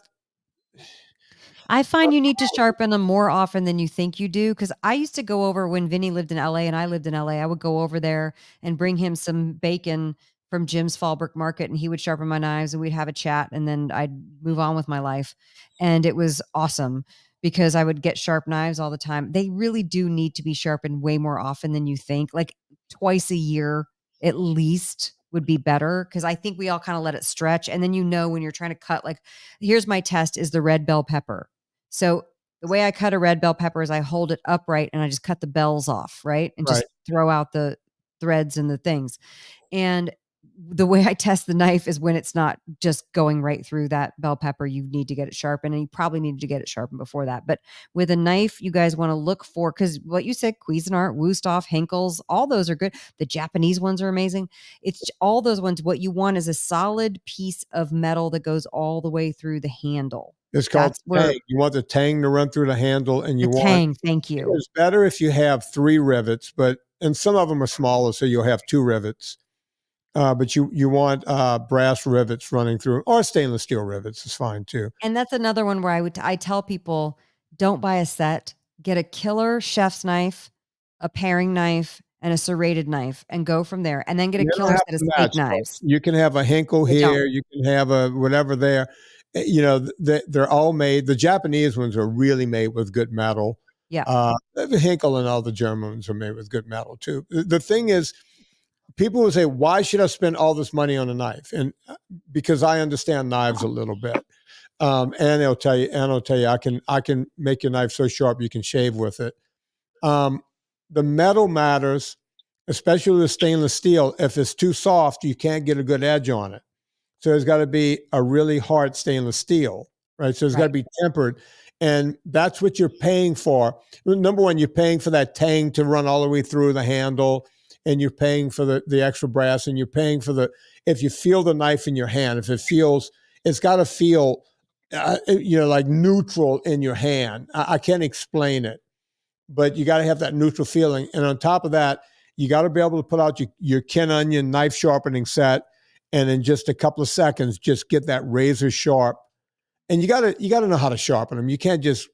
I find you need to sharpen them more often than you think you do. Because I used to go over when Vinnie lived in LA and I lived in LA. I would go over there and bring him some bacon from Jim's Fallbrook Market, and he would sharpen my knives, and we'd have a chat, and then I'd move on with my life. And it was awesome because I would get sharp knives all the time. They really do need to be sharpened way more often than you think. Like twice a year at least would be better, because I think we all kind of let it stretch. And then when you're trying to cut, like, here's my test is the red bell pepper. So the way I cut a red bell pepper is I hold it upright and I just cut the bells off, right? And just throw out the threads and the things. And the way I test the knife is when it's not just going right through that bell pepper, you need to get it sharpened, and you probably needed to get it sharpened before that. But with a knife, you guys want to look for, because what you said, Cuisinart, Wusthof, Henkel's, all those are good. The Japanese ones are amazing. It's all those ones. What you want is a solid piece of metal that goes all the way through the handle. It's called tang. You want the tang to run through the handle, and you want tang. Thank you. It's better if you have 3 rivets, and some of them are smaller, so you'll have 2 rivets. But you want brass rivets running through, or stainless steel rivets is fine too. And that's another one where I tell people, don't buy a set. Get a killer chef's knife, a paring knife, and a serrated knife, and go from there. And then get a killer set of steak knives. You can have a Henkel here. You can have a whatever there. They're all made. The Japanese ones are really made with good metal. Yeah. The Henkel and all the German ones are made with good metal too. The thing is, people will say, why should I spend all this money on a knife? And because I understand knives a little bit. And they'll tell you, I can make your knife so sharp you can shave with it. The metal matters, especially with stainless steel. If it's too soft, you can't get a good edge on it. So there's got to be a really hard stainless steel, right? So it's got to be tempered. And that's what you're paying for. Number one, you're paying for that tang to run all the way through the handle. And you're paying for the extra brass, and you're paying for if you feel the knife in your hand, it's got to feel, like neutral in your hand. I can't explain it, but you got to have that neutral feeling. And on top of that, you got to be able to put out your Ken Onion knife sharpening set, and in just a couple of seconds, just get that razor sharp. And you got to know how to sharpen them. You can't just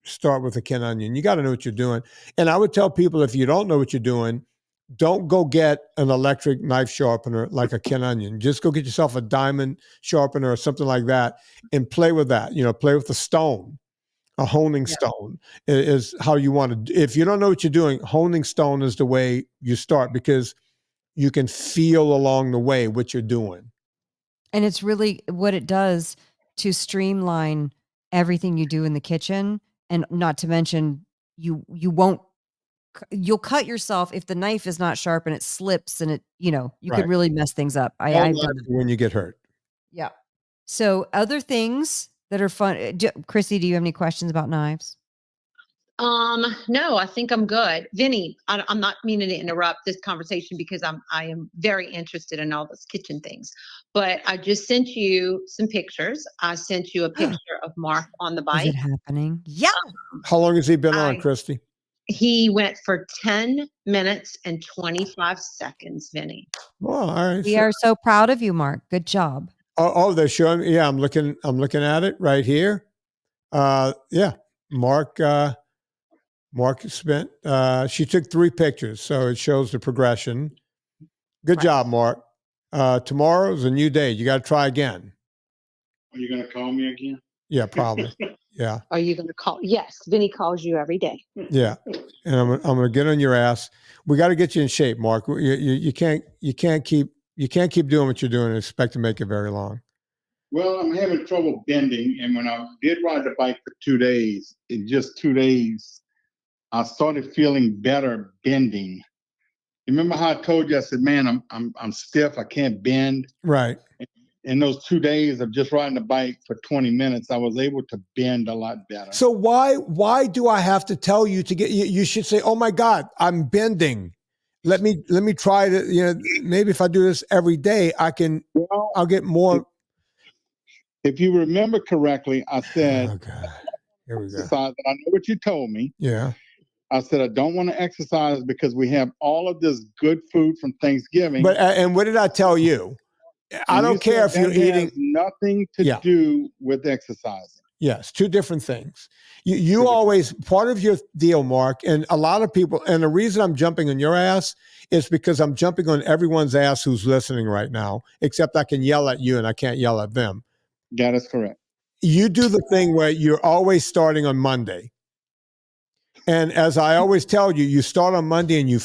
start with a Ken Onion. You got to know what you're doing. And I would tell people, if you don't know what you're doing, don't go get an electric knife sharpener like a Ken Onion. Just go get yourself a diamond sharpener or something like that and play with that. Play with the stone. A honing stone is how you want to. If you don't know what you're doing, honing stone is the way you start, because you can feel along the way what you're doing. And it's really what it does to streamline everything you do in the kitchen. And not to mention, you'll cut yourself if the knife is not sharp and it slips, and you could really mess things up. I've done it. When you get hurt. Yeah. So other things that are fun. Kristi, do you have any questions about knives? No, I think I'm good. Vinnie, I'm not meaning to interrupt this conversation because I am very interested in all those kitchen things. But I just sent you some pictures. I sent you a picture of Mark on the bike. Is it happening? Yeah. How long has he been on, Kristi? He went for 10 minutes and 25 seconds, Vinnie. Well, all right. We are so proud of you, Mark. Good job. Oh, they're showing me. Yeah, I'm looking at it right here. Yeah, Mark spent, she took 3 pictures, so it shows the progression. Good job, Mark. Tomorrow's a new day. You got to try again. Are you going to call me again? Yeah, probably. Yeah. Are you going to call? Yes, Vinnie calls you every day. Yeah, and I'm going to get on your ass. We got to get you in shape, Mark. You can't keep doing what you're doing and expect to make it very long. Well, I'm having trouble bending, and when I did ride the bike for 2 days, in just 2 days, I started feeling better bending. You remember how I told you? I said, "Man, I'm stiff. I can't bend." Right. In those 2 days of just riding the bike for 20 minutes, I was able to bend a lot better. So why do I have to tell you to get? You should say, "Oh my God, I'm bending. Let me try to. Maybe if I do this every day, I'll get more." If you remember correctly, I said, "Oh God, here we go." exercise. And I know what you told me. Yeah. I said, I don't want to exercise because we have all of this good food from Thanksgiving. But and what did I tell you? I don't care if you're eating. Nothing to do with exercising. Yes, two different things. You always, part of your deal, Mark, and a lot of people, and the reason I'm jumping on your ass is because I'm jumping on everyone's ass who's listening right now, except I can yell at you and I can't yell at them. That is correct. You do the thing where you're always starting on Monday. And as I always tell you, you start on Monday and you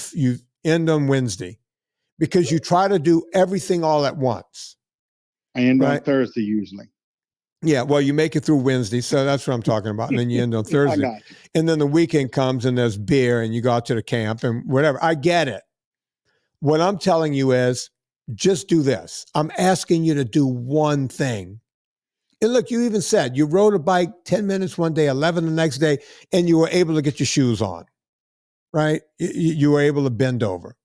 end on Wednesday because you try to do everything all at once. I end on Thursday usually. Yeah, well, you make it through Wednesday, so that's what I'm talking about. And then you end on Thursday. And then the weekend comes and there's beer and you go out to the camp and whatever. I get it. What I'm telling you is just do this. I'm asking you to do one thing. And look, you even said you rode a bike 10 minutes one day, 11 the next day, and you were able to get your shoes on, right? You were able to bend over.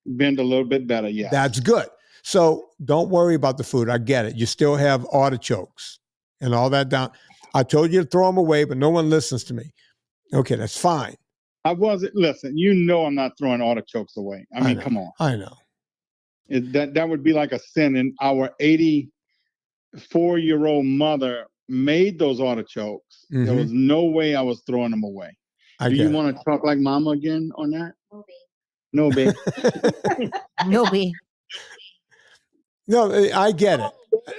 Bend a little bit better, yeah. That's good. So don't worry about the food. I get it. You still have artichokes and all that down. I told you to throw them away, but no one listens to me. Okay, that's fine. Listen, I'm not throwing artichokes away. I mean, come on. I know. That would be like a sin. And our 84-year-old mother made those artichokes. Mm-hmm. There was no way I was throwing them away. Do you want to talk like mama again on that? No, babe. No, babe. No, I get it.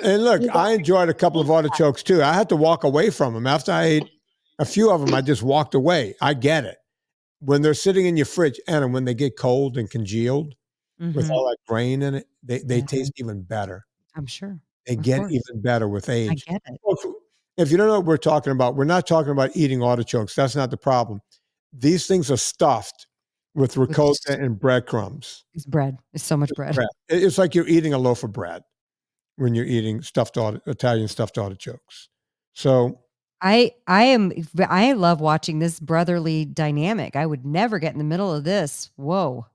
And look, I enjoyed a couple of artichokes too. I had to walk away from them. After I ate a few of them, I just walked away. I get it. When they're sitting in your fridge, and when they get cold and congealed with all that grain in it, they taste even better. I'm sure. They get even better with age. I get it. If you don't know what we're talking about, we're not talking about eating artichokes. That's not the problem. These things are stuffed with ricotta and breadcrumbs. It's bread. It's so much bread. It's like you're eating a loaf of bread when you're eating Italian stuffed artichokes. So I love watching this brotherly dynamic. I would never get in the middle of this. Whoa.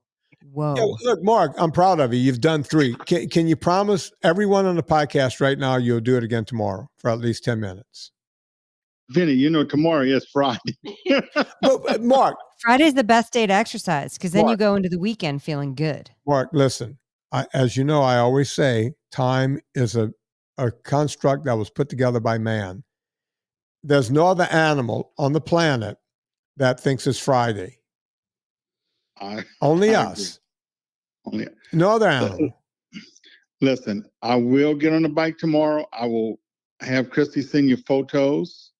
Yeah, look, Mark, I'm proud of you. You've done 3. Can you promise everyone on the podcast right now you'll do it again tomorrow for at least 10 minutes? Vinny, tomorrow is Friday. But Mark. Friday's the best day to exercise because then you go into the weekend feeling good. Mark, listen, as you know, I always say time is a construct that was put together by man. There's no other animal on the planet that thinks it's Friday. Only us. No other animal. Listen, I will get on the bike tomorrow. I will have Kristi send you photos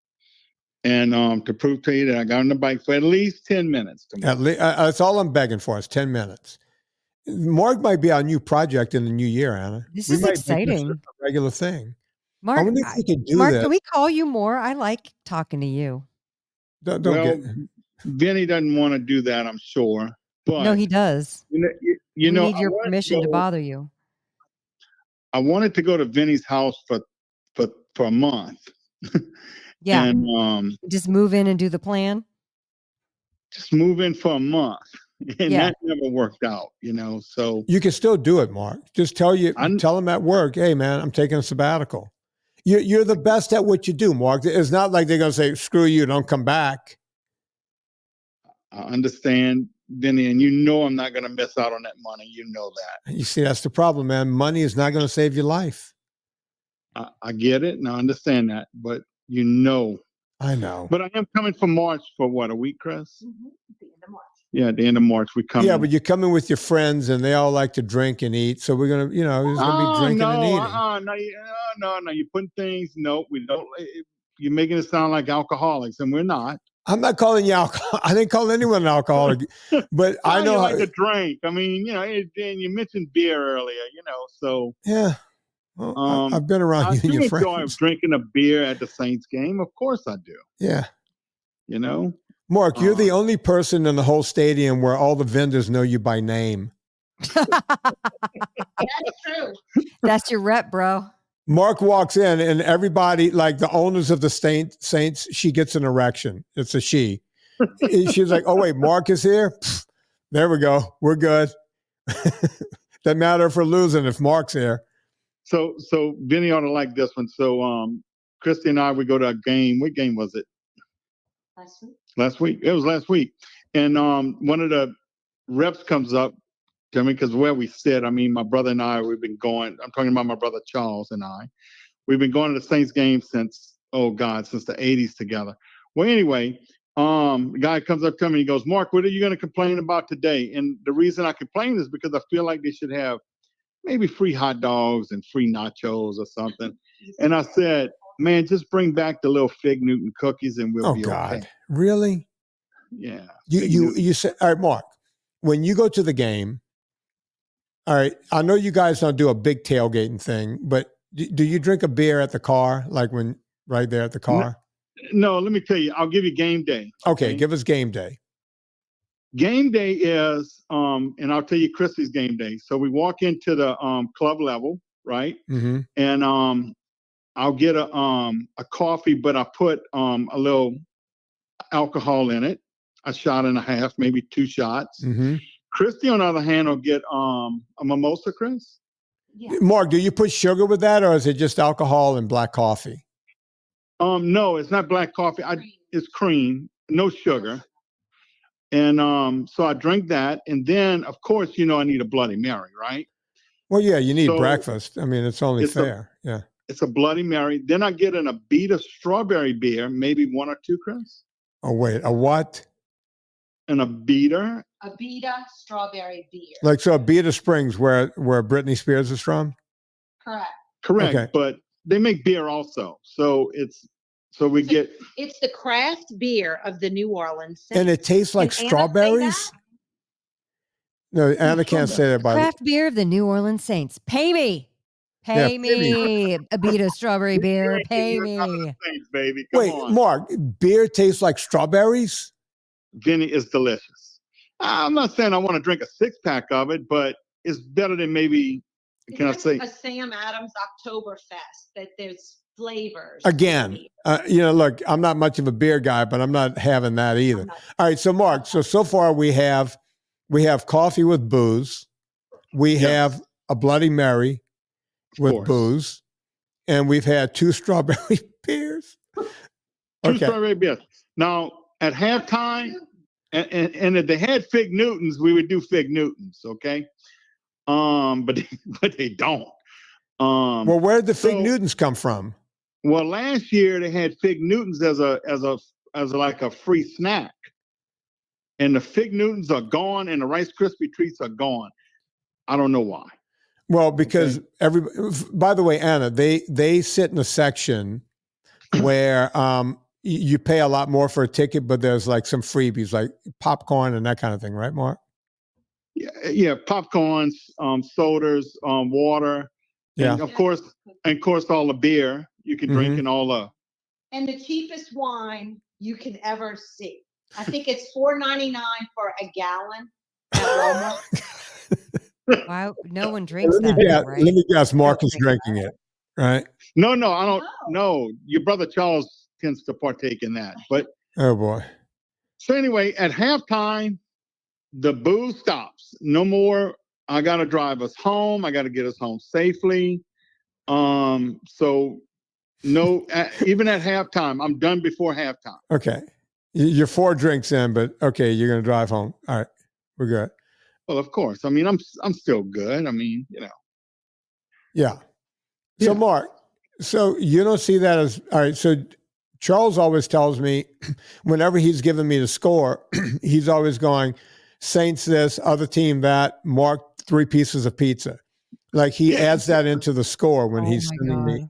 and to prove to you that I got on the bike for at least 10 minutes tomorrow. That's all I'm begging for is 10 minutes. Mark might be our new project in the new year, Anna. This is exciting. A regular thing. Mark, I wonder if we can do Mark, that. can we call you more? I like talking to you. Vinny doesn't want to do that, I'm sure. But no, he does. We need your permission to bother you. I wanted to go to Vinny's house for a month. Yeah. And just move in and do the plan. Just move in for a month. And that never worked out, so. You can still do it, Mark. Just tell them at work, hey, man, I'm taking a sabbatical. You're the best at what you do, Mark. It's not like they're going to say, screw you, don't come back. I understand, Vinny, and I'm not going to miss out on that money. You know that. You see, that's the problem, man. Money is not going to save your life. I get it, and I understand that, but I know. But I am coming for March for what, a week, Chris? Mm-hmm. The end of March. Yeah, at the end of March we come. Yeah, but you're coming with your friends, and they all like to drink and eat. So we're gonna, there's gonna be drinking and eating. No, you're putting things. No, we don't. You're making it sound like alcoholics, and we're not. I'm not calling you alcoholic. I didn't call anyone an alcoholic, but I know how to drink. I mean, and you mentioned beer earlier, so. Yeah. Well, Um, I've been around I you and do your enjoy friends. drinking a beer at the Saints game. Of course I do. Yeah. You know, Mark, you're the Um, only person in the whole stadium where all the vendors know you by name. That's true. That's your rep, bro. Mark walks in and everybody, like the owners of the Saints, she gets an erection. It's a she. She's like, oh, wait, Mark is here? Pfft, there we go. We're good. Doesn't matter if we're losing if Mark's here. so Vinnie ought to like this one. So Kristi and I, we go to a game. What game was it? Last week. It was last week. And one of the reps comes up to me because where we sit, I mean, my brother and I, we've been going, I'm talking about my brother Charles and I. We've been going to the Saints game since the 80s together. Well, anyway, the guy comes up to me and he goes, Mark, what are you going to complain about today? And the reason I complain is because I feel like they should have maybe free hot dogs and free nachos or something. And I said, man, just bring back the little Fig Newton cookies and we'll Oh, be God. okay. Really? Yeah. You said, all right, Mark, when you go to the game, all right, I know you guys don't do a big tailgating thing, but do you drink a beer at the car, like when right there at the car? No, let me tell you, I'll give you game day. Okay, give us game day. Game day is, and I'll tell you Kristi's game day. So we walk into the club level, right? Mm-hmm. And I'll get a coffee, but I put a little alcohol in it, a shot and a half, maybe 2 shots. Mm-hmm. Kristi, on the other hand, will get a mimosa, Chris. Yeah. Mark, do you put sugar with that, or is it just alcohol and black coffee? No, it's not black coffee. It's cream, no sugar. And so I drink that, and then of course, I need a Bloody Mary, right? Well, yeah, you need So breakfast. I mean, it's only fair. Yeah. It's a Bloody Mary. Then I get an Abita strawberry beer, maybe 1 or 2, Chris. Oh, wait, a what? An Abita. Abita strawberry beer. Like, so Abita Springs, where Britney Spears is from? Correct. Okay. But they make beer also. So it's the craft beer of the New Orleans Saints. And it tastes like Can Anna say strawberries? No, Anna can't say that by Craft beer of the New Orleans Saints. Pay me. Pay me. Abita strawberry beer. Pay me. Thanks, baby. Come Wait, on. Mark, beer tastes like strawberries? Vinnie is delicious. I'm not saying I want to drink a 6-pack of it, but it's better than maybe, can I say? A Sam Adams Oktoberfest, that there's flavors. Again, look, I'm not much of a beer guy, but I'm not having that either. All right, so Mark, so far we have coffee with booze. We have a Bloody Mary with booze. And we've had 2 strawberry beers. 2 strawberry beers. Now, at halftime, and if they had Fig Newtons, we would do Fig Newtons, okay? But they don't. Well, where did the Fig Newtons come from? Well, last year they had Fig Newtons as like a free snack, and the Fig Newtons are gone, and the Rice Krispie treats are gone. I don't know why. Well, because by the way, Anna, they sit in a section where you pay a lot more for a ticket, but there's like some freebies like popcorn and that kind of thing, right, Mark? Yeah, popcorns, sodas, water, and of course, all the beer you can drink and all the. And the cheapest wine you can ever see. I think it's $4.99 for a gallon at Walmart. Wow, no one drinks that, right? Let me guess, Mark is drinking it, right? No, I don't. No, your brother Charles tends to partake in that. But oh boy. So anyway, at halftime, the booze stops. No more. I got to drive us home. I got to get us home safely. So no, even at halftime, I'm done before halftime. Okay, you're 4 drinks in, but okay, you're gonna drive home. All right, we're good. Well, of course. I mean, I'm still good. I mean, Yeah. So Mark, so you don't see that as all right. So Charles always tells me whenever he's giving me the score, he's always going Saints this, other team that, Mark 3 pieces of pizza. Like he adds that into the score when he's sending me.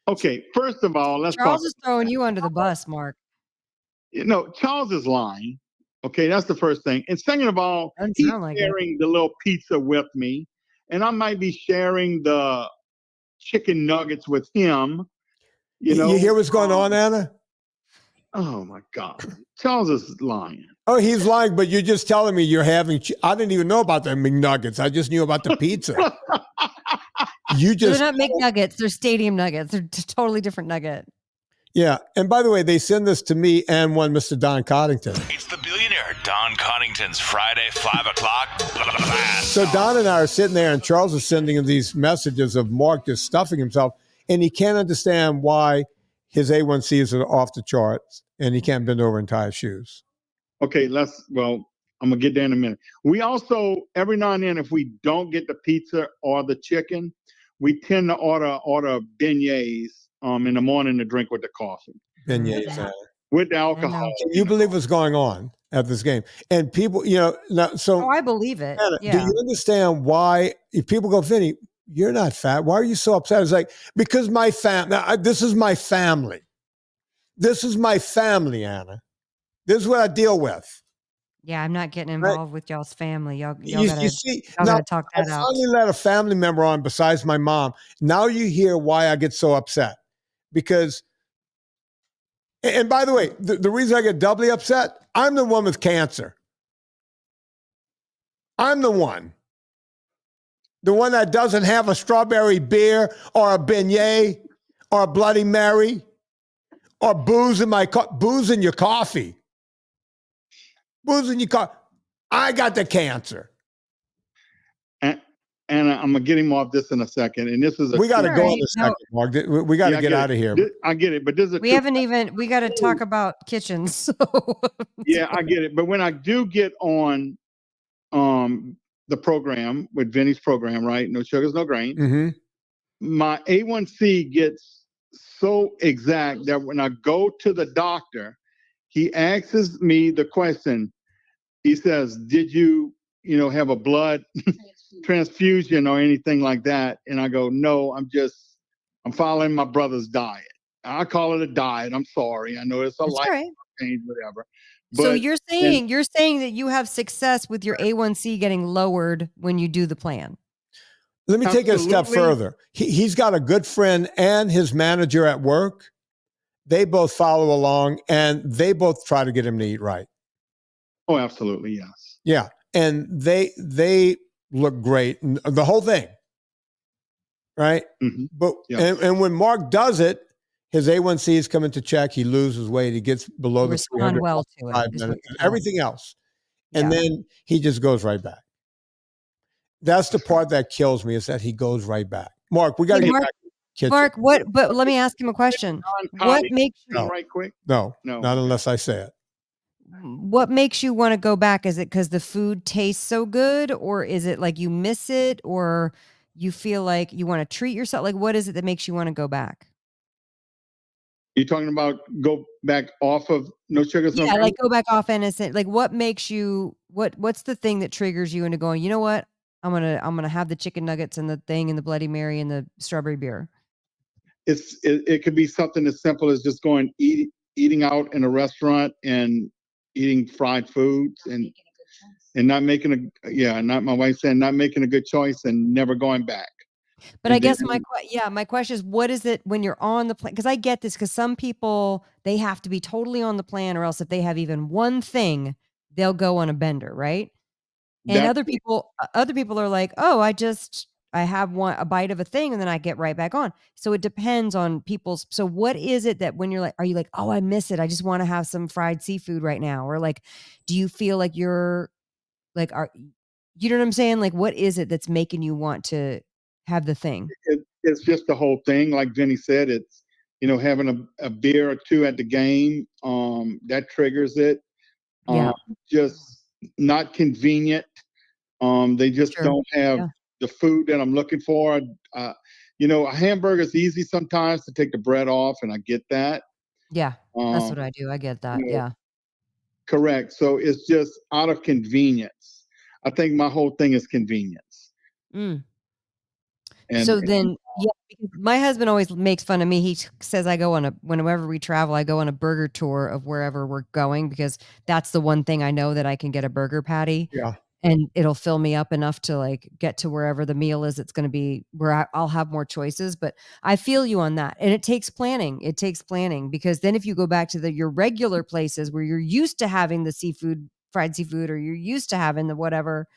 Okay, first of all, Charles is throwing you under the bus, Mark. Charles is lying. Okay, that's the first thing. And second of all, he's sharing the little pizza with me, and I might be sharing the chicken nuggets with him. You hear what's going on, Anna? Oh my God. Charles is lying. Oh, he's lying, but you're just telling me you're having. I didn't even know about the McNuggets. I just knew about the pizza. They're not McNuggets. They're stadium nuggets. They're totally different nugget. Yeah. And by the way, they send this to me and one Mr. Don Coddington. It's the billionaire Don Coddington's Friday 5 o'clock blast. So Don and I are sitting there, and Charles is sending him these messages of Mark just stuffing himself, and he can't understand why his A1Cs are off the charts, and he can't bend over and tie his shoes. Okay, I'm gonna get there in a minute. We also, every now and then, if we don't get the pizza or the chicken, we tend to order beignets in the morning to drink with the coffee. Beignets. With the alcohol. Can you believe what's going on at this game? And people, I believe it. Anna, Yeah. do you understand why if people go, Vinnie, you're not fat. Why are you so upset? It's like, because my family, this is my family. This is my family, Anna. This is what I deal with. Yeah, I'm not getting involved with y'all's family. Y'all You gotta, see, y'all now, gotta talk that I out. finally let a family member on besides my mom. Now you hear why I get so upset. Because, and by the way, the reason I get doubly upset, I'm the one with cancer. I'm the one. The one that doesn't have a strawberry beer or a beignet or a Bloody Mary or booze in your coffee. Booze in your coffee. I got the cancer. And I'm gonna get him off this in a second. And this is We got to go in a No. second, Mark. We got to get out of here. I get it, but this is We got to talk about kitchens. So. Yeah, I get it. But when I do get on the program with Vinnie's program, right? No sugars, no grains. Mm-hmm. My A1C gets so exact that when I go to the doctor, he asks me the question. He says, "Did you have a blood transfusion or anything like that?" And I go, "No, I'm following my brother's diet. I call it a diet. I'm sorry. I know it's a life change, whatever." So you're saying that you have success with your A1C getting lowered when you do the plan. Let me take it a step further. He's got a good friend and his manager at work. They both follow along, and they both try to get him to eat right. Oh, absolutely, yes. Yeah, and they look great, the whole thing, right? Mm-hmm. But yes. and when Mark does it, his A1Cs come into check. He loses weight. He gets below the 300 well to it. 5 minutes, everything else, and Yeah. then he just goes right back. That's the part that kills me, is that he goes right back. Mark, we got to Hey, get back to the kitchen. Mark, but let me ask him a question. What makes No. right quick? No, No. not unless I say it. What makes you want to go back? Is it because the food tastes so good, or is it like you miss it, or you feel like you want to treat yourself? Like, what is it that makes you want to go back? You're talking about go back off of no sugars, no Yeah, grains? like go back off innocent. Like, what makes you? What's the thing that triggers you into going? You know what? I'm gonna have the chicken nuggets and the thing and the Bloody Mary and the strawberry beer. It could be something as simple as just going eating out in a restaurant and eating fried foods and not making not my wife saying not making a good choice and never going back. But I guess my question is, what is it when you're on the plan? Because I get this, because some people, they have to be totally on the plan, or else if they have even one thing, they'll go on a bender, right? And other people are like, oh, I have a bite of a thing and then I get right back on. So it depends on people's. So what is it that when you're like, are you like, oh, I miss it, I just want to have some fried seafood right now? Or like, do you feel like you're like, you know what I'm saying? Like, what is it that's making you want to have the thing? It's just the whole thing. Like Vinnie said, it's, having a beer or two at the game, that triggers it. Yeah. Just not convenient. They just don't have the food that I'm looking for. A hamburger is easy sometimes to take the bread off, and I get that. Yeah, that's what I do. I get that. Yeah. Correct. So it's just out of convenience. I think my whole thing is convenience. And so then, because my husband always makes fun of me. He says I go whenever we travel, I go on a burger tour of wherever we're going, because that's the one thing I know that I can get a burger patty. Yeah. and it'll fill me up enough to like get to wherever the meal is. It's going to be where I'll have more choices, but I feel you on that. And it takes planning. It takes planning, because then if you go back to your regular places where you're used to having the seafood, fried seafood, or you're used to having the whatever,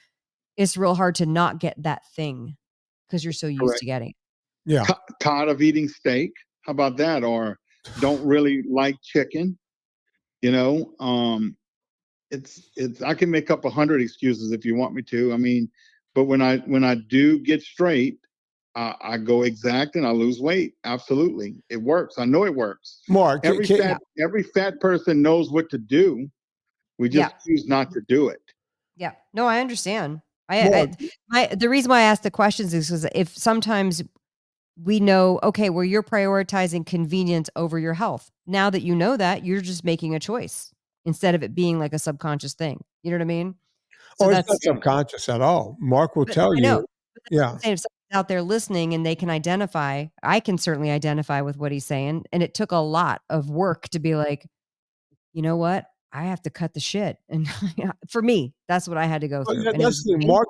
it's real hard to not get that thing because you're so used Correct. to getting it. Yeah. Tired of eating steak? How about that? Or don't really like chicken? You know, it's I can make up 100 excuses if you want me to. I mean, but when I do get straight, I go exact and I lose weight. Absolutely, it works. I know it works. Mark, Every fat person knows what to do. We just choose not to do it. Yeah. No, I understand. The reason why I ask the questions is because if sometimes we know, okay, well, you're prioritizing convenience over your health. Now that you know that, you're just making a choice instead of it being like a subconscious thing. You know what I mean? So it's not subconscious at all. Mark will tell you. Know, yeah. If someone's out there listening and they can identify, I can certainly identify with what he's saying. And it took a lot of work to be like, you know what? I have to cut the shit. And for me, that's what I had to go through. And Mark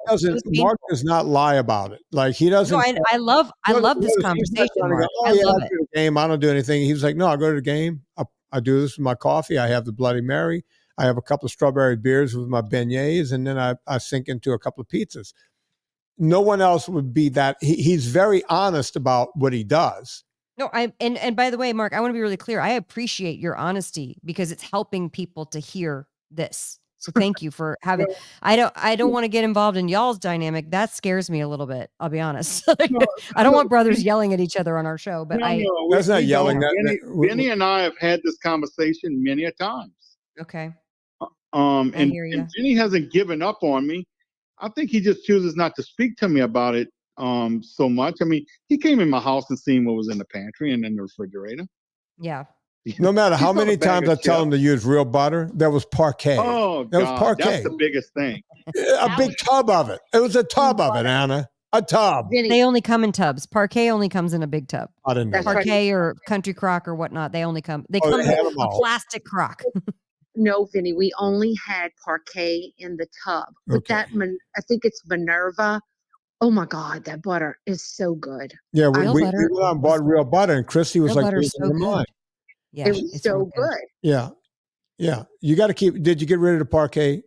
does not lie about it. Like he doesn't. No, I love this conversation, Mark. I love it. Game, I don't do anything. He was like, no, I go to the game. I do this with my coffee. I have the Bloody Mary. I have a couple of strawberry beers with my beignets, and then I sink into a couple of pizzas. No one else would be that. He's very honest about what he does. No, and by the way, Mark, I want to be really clear. I appreciate your honesty because it's helping people to hear this. So thank you for having. I don't want to get involved in y'all's dynamic. That scares me a little bit. I'll be honest. I don't want brothers yelling at each other on our show. But that's not yelling. Vinnie and I have had this conversation many a times. Okay. And Vinnie hasn't given up on me. I think he just chooses not to speak to me about it so much. I mean, he came in my house and seen what was in the pantry and in the refrigerator. Yeah. No matter how many times I tell him to use real butter, there was parquet. Oh, that was parquet. That's the biggest thing. A big tub of it. It was a tub of it, Anna. A tub. They only come in tubs. Parquet only comes in a big tub. I didn't know. Parquet or country crock or whatnot. They only come. They come in a plastic crock. No, Vinnie, we only had parquet in the tub. But that, I think it's Minerva. Oh my God, that butter is so good. Yeah, we went out and bought real butter, and Kristi was like, so good. Yeah, it was so good. Yeah. Yeah. You got to keep, did you get rid of the parquet,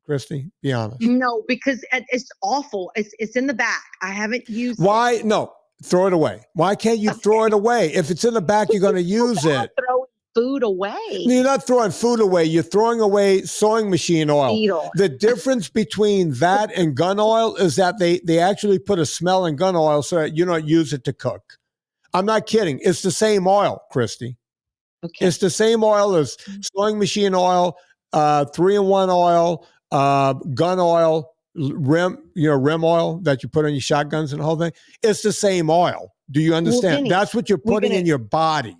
Kristi? Be honest. No, because it's awful. It's in the back. I haven't used Why? It. No, throw it away. Why can't you throw it away? If it's in the back, you're going to use it. Throwing food away. You're not throwing food away. You're throwing away sewing machine oil. The difference between that and gun oil is that they actually put a smell in gun oil so that you don't use it to cook. I'm not kidding. It's the same oil, Kristi. Okay. It's the same oil as sewing machine oil, 3-in-1 oil, gun oil, rim oil that you put on your shotguns and the whole thing. It's the same oil. Do you understand? Well, Vinnie, that's what you're putting in your body.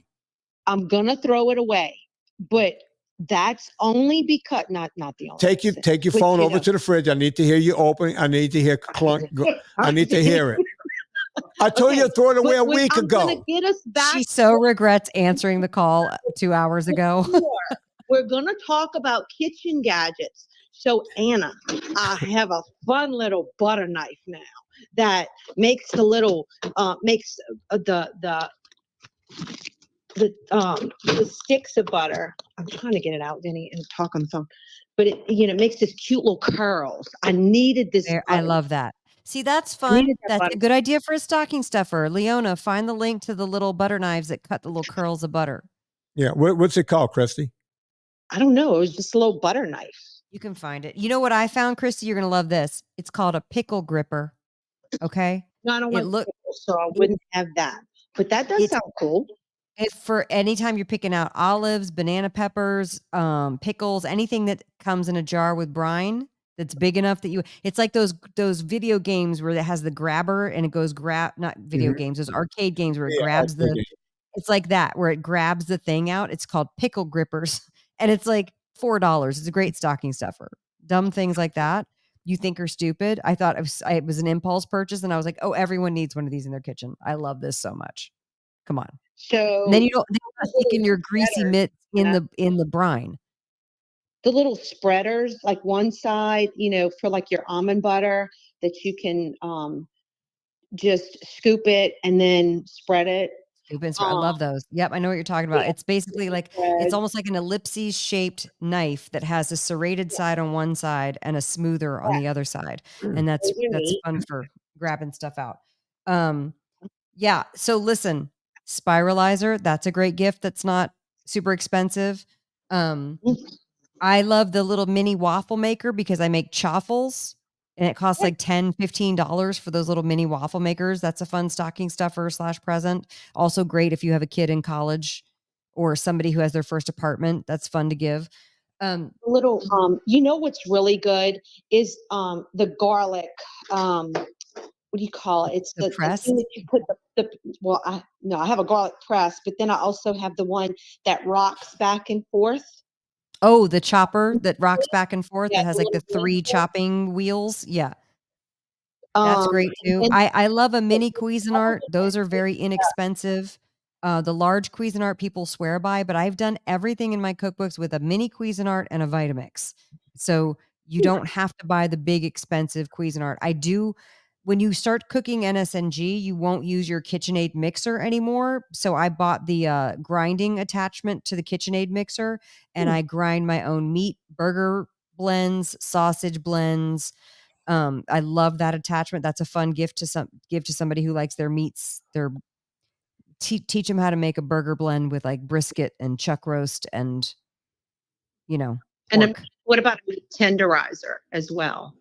I'm gonna throw it away, but that's only because not the only. Take your phone over to the fridge. I need to hear you opening. I need to hear clunk. I need to hear it. I told you to throw it away a week ago. Get us back. She so regrets answering the call 2 hours ago. We're going to talk about kitchen gadgets. So Anna, I have a fun little butter knife now that makes the little makes the sticks of butter. I'm trying to get it out, Vinnie, and talk on the phone. But it makes this cute little curls. I needed this. I love that. See, that's fun. That's a good idea for a stocking stuffer. Leona, find the link to the little butter knives that cut the little curls of butter. Yeah. What's it called, Kristi? I don't know. It was just a little butter knife. You can find it. You know what I found, Kristi? You're going to love this. It's called a pickle gripper. Okay. No, I don't want pickles, so I wouldn't have that. But that does sound cool. If for anytime you're picking out olives, banana peppers, pickles, anything that comes in a jar with brine, that's big enough that it's like those video games where it has the grabber and it goes not video games, those arcade games where it grabs it's like that, where it grabs the thing out. It's called pickle grippers and it's like $4. It's a great stocking stuffer. Dumb things like that you think are stupid. I thought it was an impulse purchase and I was like, oh, everyone needs one of these in their kitchen. I love this so much. Come on. So and then you're not sticking your greasy mitts in the brine. the little spreaders, like one side, for like your almond butter that you can just scoop it and then spread it. I love those. Yep, I know what you're talking about. Yeah. It's basically like it's almost like an ellipses shaped knife that has a serrated side on one side and a smoother on the other side, and that's Those are neat. fun for grabbing stuff out. Yeah. So listen, spiralizer, that's a great gift. That's not super expensive. I love the little mini waffle maker because I make chaffles. And it costs like $10, $15 for those little mini waffle makers. That's a fun stocking stuffer / present. Also great if you have a kid in college or somebody who has their first apartment. That's fun to give. Little, what's really good is the garlic. What do you call it? It's The the press? thing that you put I have a garlic press, but then I also have the one that rocks back and forth. Oh, the chopper that rocks back and forth Yeah, that has the like the little 3 handle. chopping wheels. Yeah. That's great too. and I love a mini Cuisinart. Those are very inexpensive. The large Cuisinart people swear by, but I've done everything in my cookbooks with a mini Cuisinart and a Vitamix. So you don't have to buy the big expensive Cuisinart. I do. When you start cooking NSNG, you won't use your KitchenAid mixer anymore. So I bought the grinding attachment to the KitchenAid mixer, and I grind my own meat, burger blends, sausage blends. I love that attachment. That's a fun gift to give to somebody who likes their meats. Teach them how to make a burger blend with like brisket and chuck roast and And pork. what about a meat tenderizer as well?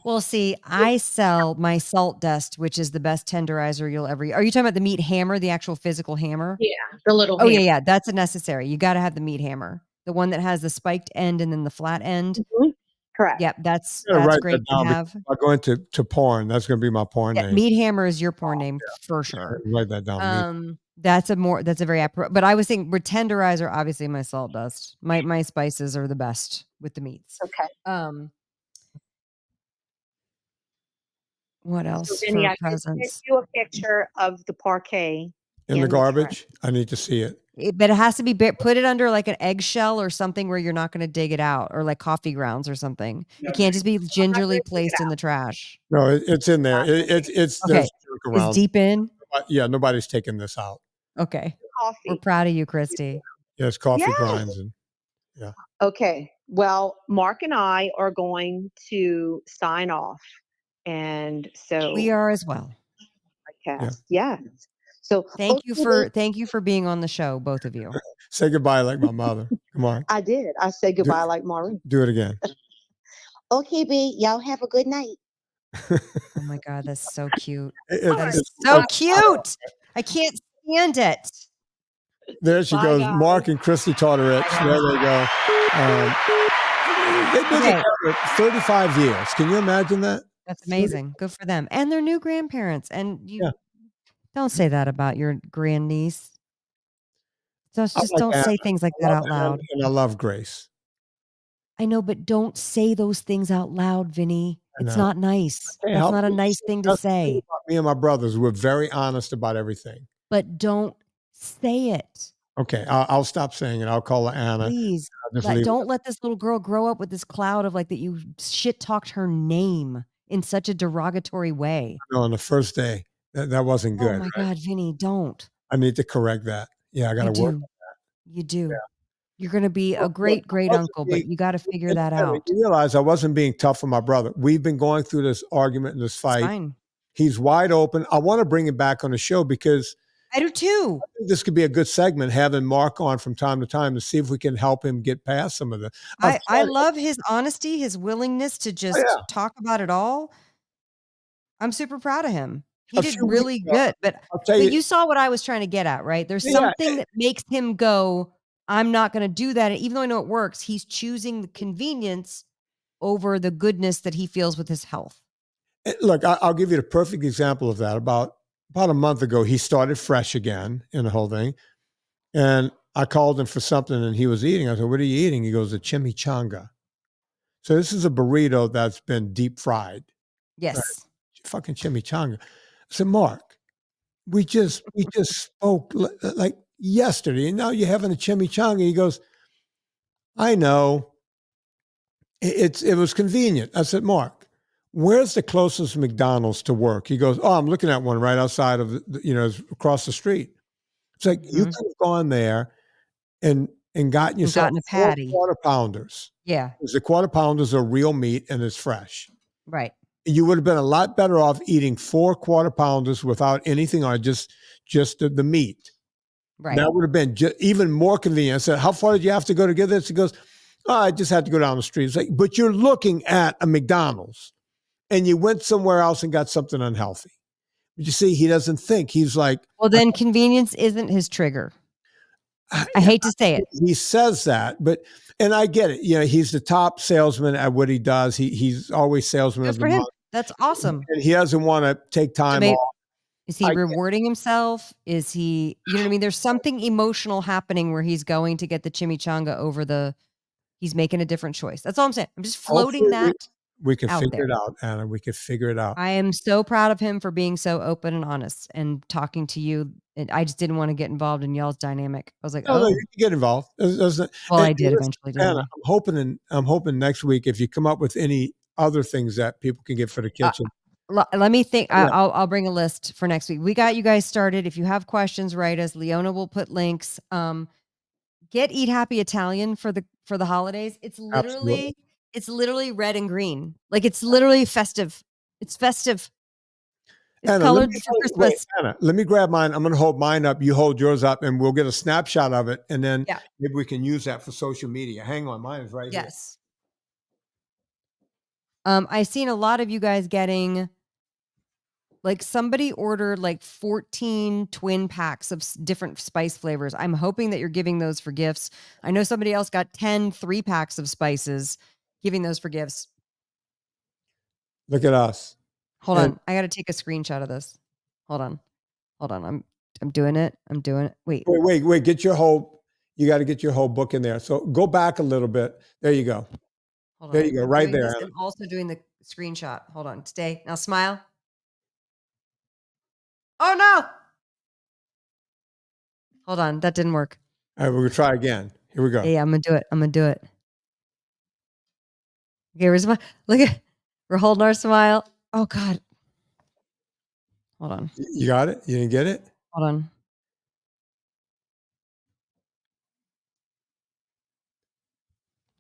Well, see, I sell my salt dust, which is the best tenderizer you'll ever. Are you talking about the meat hammer, the actual physical hammer? Yeah, the little. Oh yeah, that's a necessary. You got to have the meat hammer, the one that has the spiked end and then the flat end. Correct. Yep, that's Write great that down to have. before I go into porn. That's going to be my porn name. Meat hammer is your porn name for sure. Write that down. That's a very but I was thinking with tenderizer, obviously my salt dust. My spices are the best with the meats. Okay. What else So, Vinnie, for I just sent presents? you a picture of the parquet In the tray. garbage? I need to see it. But it has to be put it under like an eggshell or something where you're not going to dig it out, or like coffee grounds or something. It can't just be gingerly placed in the trash. No, it's in there. It's Okay. there's junk around. It's deep in. Yeah, nobody's taking this out. Okay. Coffee. We're proud of you, Kristi. Yes, coffee Yes. grinds and Okay. Well, Mark and I are going to sign off. And so We are as well. podcast. Yes. So Thank you for being on the show, both of you. say goodbye like my mother. Come on, I did. I said goodbye like Maureen. do it again. Okay, B. Y'all have a good night. Oh my God, that's so cute. That is It's so cute. I can't stand it. there she Bye, goes. guys. Mark and Kristi Tortorich. There they go. They've been Okay. together 35 years. Can you imagine that? That's amazing. Good for them. And their new grandparents. And you Yeah. don't say that about your grandniece. Just I like don't Anna. say things like that out loud. And I love Grace. I know, but don't say those things out loud, Vinny. I It's know. not nice. Can't That's help not a it. nice thing to That's the thing say. about me and my brothers, we're very honest about everything. But don't say it. Okay, I'll stop saying it. I'll call her Anna. Please. I'll just leave it. Don't let this little girl grow up with this cloud of like that you shit talked her name in such a derogatory way. No, on the first day, that wasn't good. Oh my God, Vinny, don't. I need to correct that. Yeah, I got to work. You do. Yeah. You're going to be a Look, great I wasn't uncle, being- but you got to figure And that Terry, out. You realize I wasn't being tough on my brother. We've been going through this argument and this It's fight. fine. He's wide open. I want to bring him back on the show because I do too. I think this could be a good segment, having Mark on from time to time to see if we can help him get past some of the. I love his honesty, his willingness to just yeah. talk about it all. I'm super proud of him. He A did few really weeks ago, good. But I'll tell you, you saw what I was trying to get at, right? There's Yeah. something that makes him go, I'm not going to do that. And even though I know it works, he's choosing the convenience over the goodness that he feels with his health. look, I'll give you the perfect example of that. About a month ago, he started fresh again in the whole thing. And I called him for something and he was eating. I said, what are you eating? He goes, a chimichanga. So this is a burrito that's been deep fried. Yes. Fucking chimichanga. I said, Mark, we just spoke like yesterday, and now you're having a chimichanga. He goes, I know. It was convenient. I said, Mark, where's the closest McDonald's to work? He goes, oh, I'm looking at one right outside of, across the street. It's like, you Mhm. could have gone there and gotten yourself gotten a 4 patty. quarter pounders. Yeah, Because the quarter pounders are real meat and it's fresh. right. You would have been a lot better off eating 4 quarter pounders without anything on, just the meat. Right. That would have been even more convenient. I said, how far did you have to go to get this? He goes, oh, I just had to go down the street. It's like, but you're looking at a McDonald's and you went somewhere else and got something unhealthy. But you see, he doesn't think. He's like, Well, then convenience isn't his trigger. I hate to say it. he says that, and I get it. He's the top salesman at what he does. He's always salesman Good of the for him. month. That's awesome. And he doesn't want to take time maybe- off. Is he rewarding himself? Is he, you know what I mean? There's something emotional happening where he's going to get the chimichanga over he's making a different choice. That's all I'm saying. I'm just floating Hopefully that. We can out figure there. it out, Anna. We could figure it out. I am so proud of him for being so open and honest and talking to you. And I just didn't want to get involved in y'all's dynamic. I was like, No, you can get involved. well, I did eventually. Didn't Anna, I'm hoping next week if you come up with any other things that people can get for the kitchen. Let me think. Yeah. I'll bring a list for next week. We got you guys started. If you have questions, write us. Leona will put links. Get Eat Happy Italian for the holidays. It's literally red and green. Like it's literally festive. It's festive. It's Anna, colored for Christmas. Anna, let me grab mine. I'm going to hold mine up. You hold yours up, and we'll get a snapshot of it, and then maybe we can use that for social media. Hang on, mine is right here. Yes. I've seen a lot of you guys getting, like somebody ordered like 14 twin packs of different spice flavors. I'm hoping that you're giving those for gifts. I know somebody else got 10 3-packs of spices, giving those for gifts. Look at us. Hold on. I got to take a screenshot of this. Hold on. I'm doing it. Wait. You got to get your whole book in there. So go back a little bit. There you go. Hold there on. you go. I'm Right doing there. this and also doing the screenshot. Hold on. Stay. Now smile. Oh no. Hold on. That didn't work. All right, we're going to try again. Here we go. Yeah, I'm going to do it. Okay, we're holding our smile. Oh God. Hold on. You got it? You didn't get it? Hold on.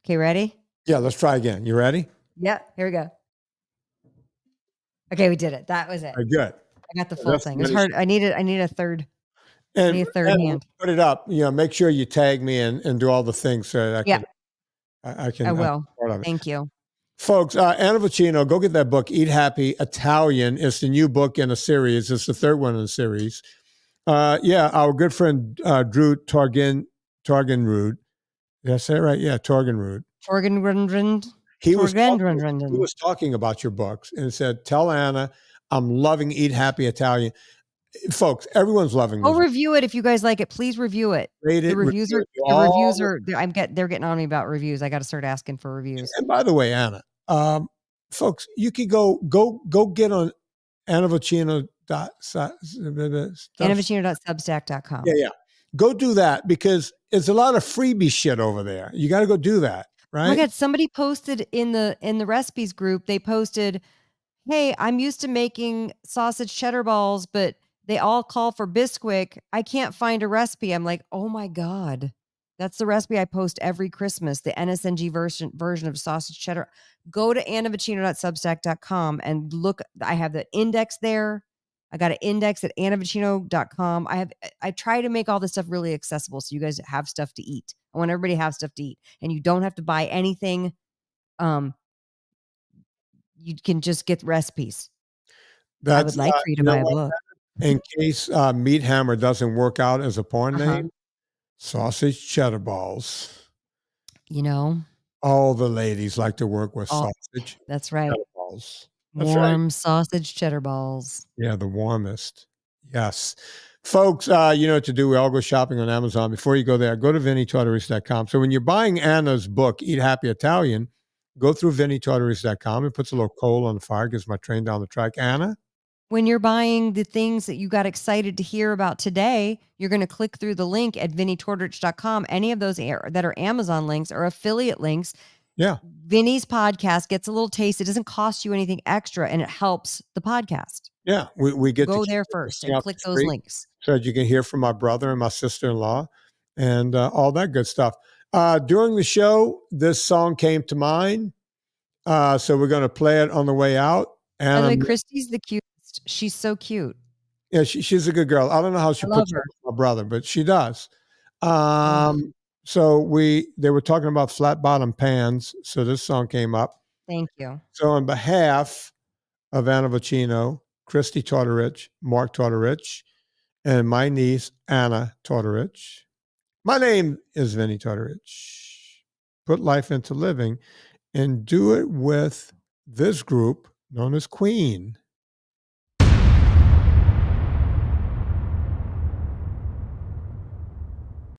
Okay, ready? Yeah, let's try again. You ready? Yeah, here we go. Okay, we did it. That was it. All right, good. I got the full thing. It's hard. I need a third. And, I need a third hand. Put it up. Make sure you tag me and do all the things so that I can. I will. Part of it. Thank you. Folks, Anna Vocino, go get that book, Eat Happy Italian. It's the new book in a series. It's the third one in the series. Our good friend Drew Torgenrud. Did I say it right? Yeah, Torgenrud. He was talking about your books and said, tell Anna, I'm loving Eat Happy Italian. Folks, everyone's loving this. Go review it if you guys like it. Please review it. Rate it. The reviews are. They're getting on me about reviews. I got to start asking for reviews. And by the way, Anna, folks, you could go get on AnnaVocino. AnnaVocino.substack.com. Yeah. Go do that because it's a lot of freebie shit over there. You got to go do that, right? Oh my God, somebody posted in the recipes group. They posted, "Hey, I'm used to making sausage cheddar balls, but they all call for Bisquick. I can't find a recipe." I'm like, "Oh my God." That's the recipe I post every Christmas, the NSNG version of sausage cheddar. Go to AnnaVocino.substack.com and look. I have the index there. I got an index at AnnaVocino.com. I try to make all this stuff really accessible so you guys have stuff to eat. I want everybody to have stuff to eat. And you don't have to buy anything. You can just get recipes. I would like for you to buy a book. In case Meat Hammer doesn't work out as a porn name, sausage cheddar balls. All the ladies like to work with sausage. That's right. Cheddar balls. Warm sausage cheddar balls. Yeah, the warmest. Yes. Folks, you know what to do. We all go shopping on Amazon. Before you go there, go to VinnieTortorich.com. So when you're buying Anna's book, Eat Happy Italian, go through VinnieTortorich.com. It puts a little coal on the fire, gets my train down the track. Anna? When you're buying the things that you got excited to hear about today, you're going to click through the link at VinnieTortorich.com. Any of those that are Amazon links or affiliate links, Yeah. Vinnie's podcast gets a little taste. It doesn't cost you anything extra, and it helps the podcast. Yeah. We get Go to there keep first everything and out click the those street links. so that you can hear from my brother and my sister-in-law and all that good stuff. During the show, this song came to mind. So we're going to play it on the way out. By the way, And Kristi's the cutest. She's so cute. yeah, she's a good girl. I don't know how she I love puts up her. with my brother, but she does. Oh, So they were talking about flat bottom pans. So this song came up. thank you. So on behalf of Anna Vocino, Kristi Tortorich, Mark Tortorich, and my niece, Anna Tortorich, my name is Vinnie Tortorich. Put life into living and do it with this group known as Queen.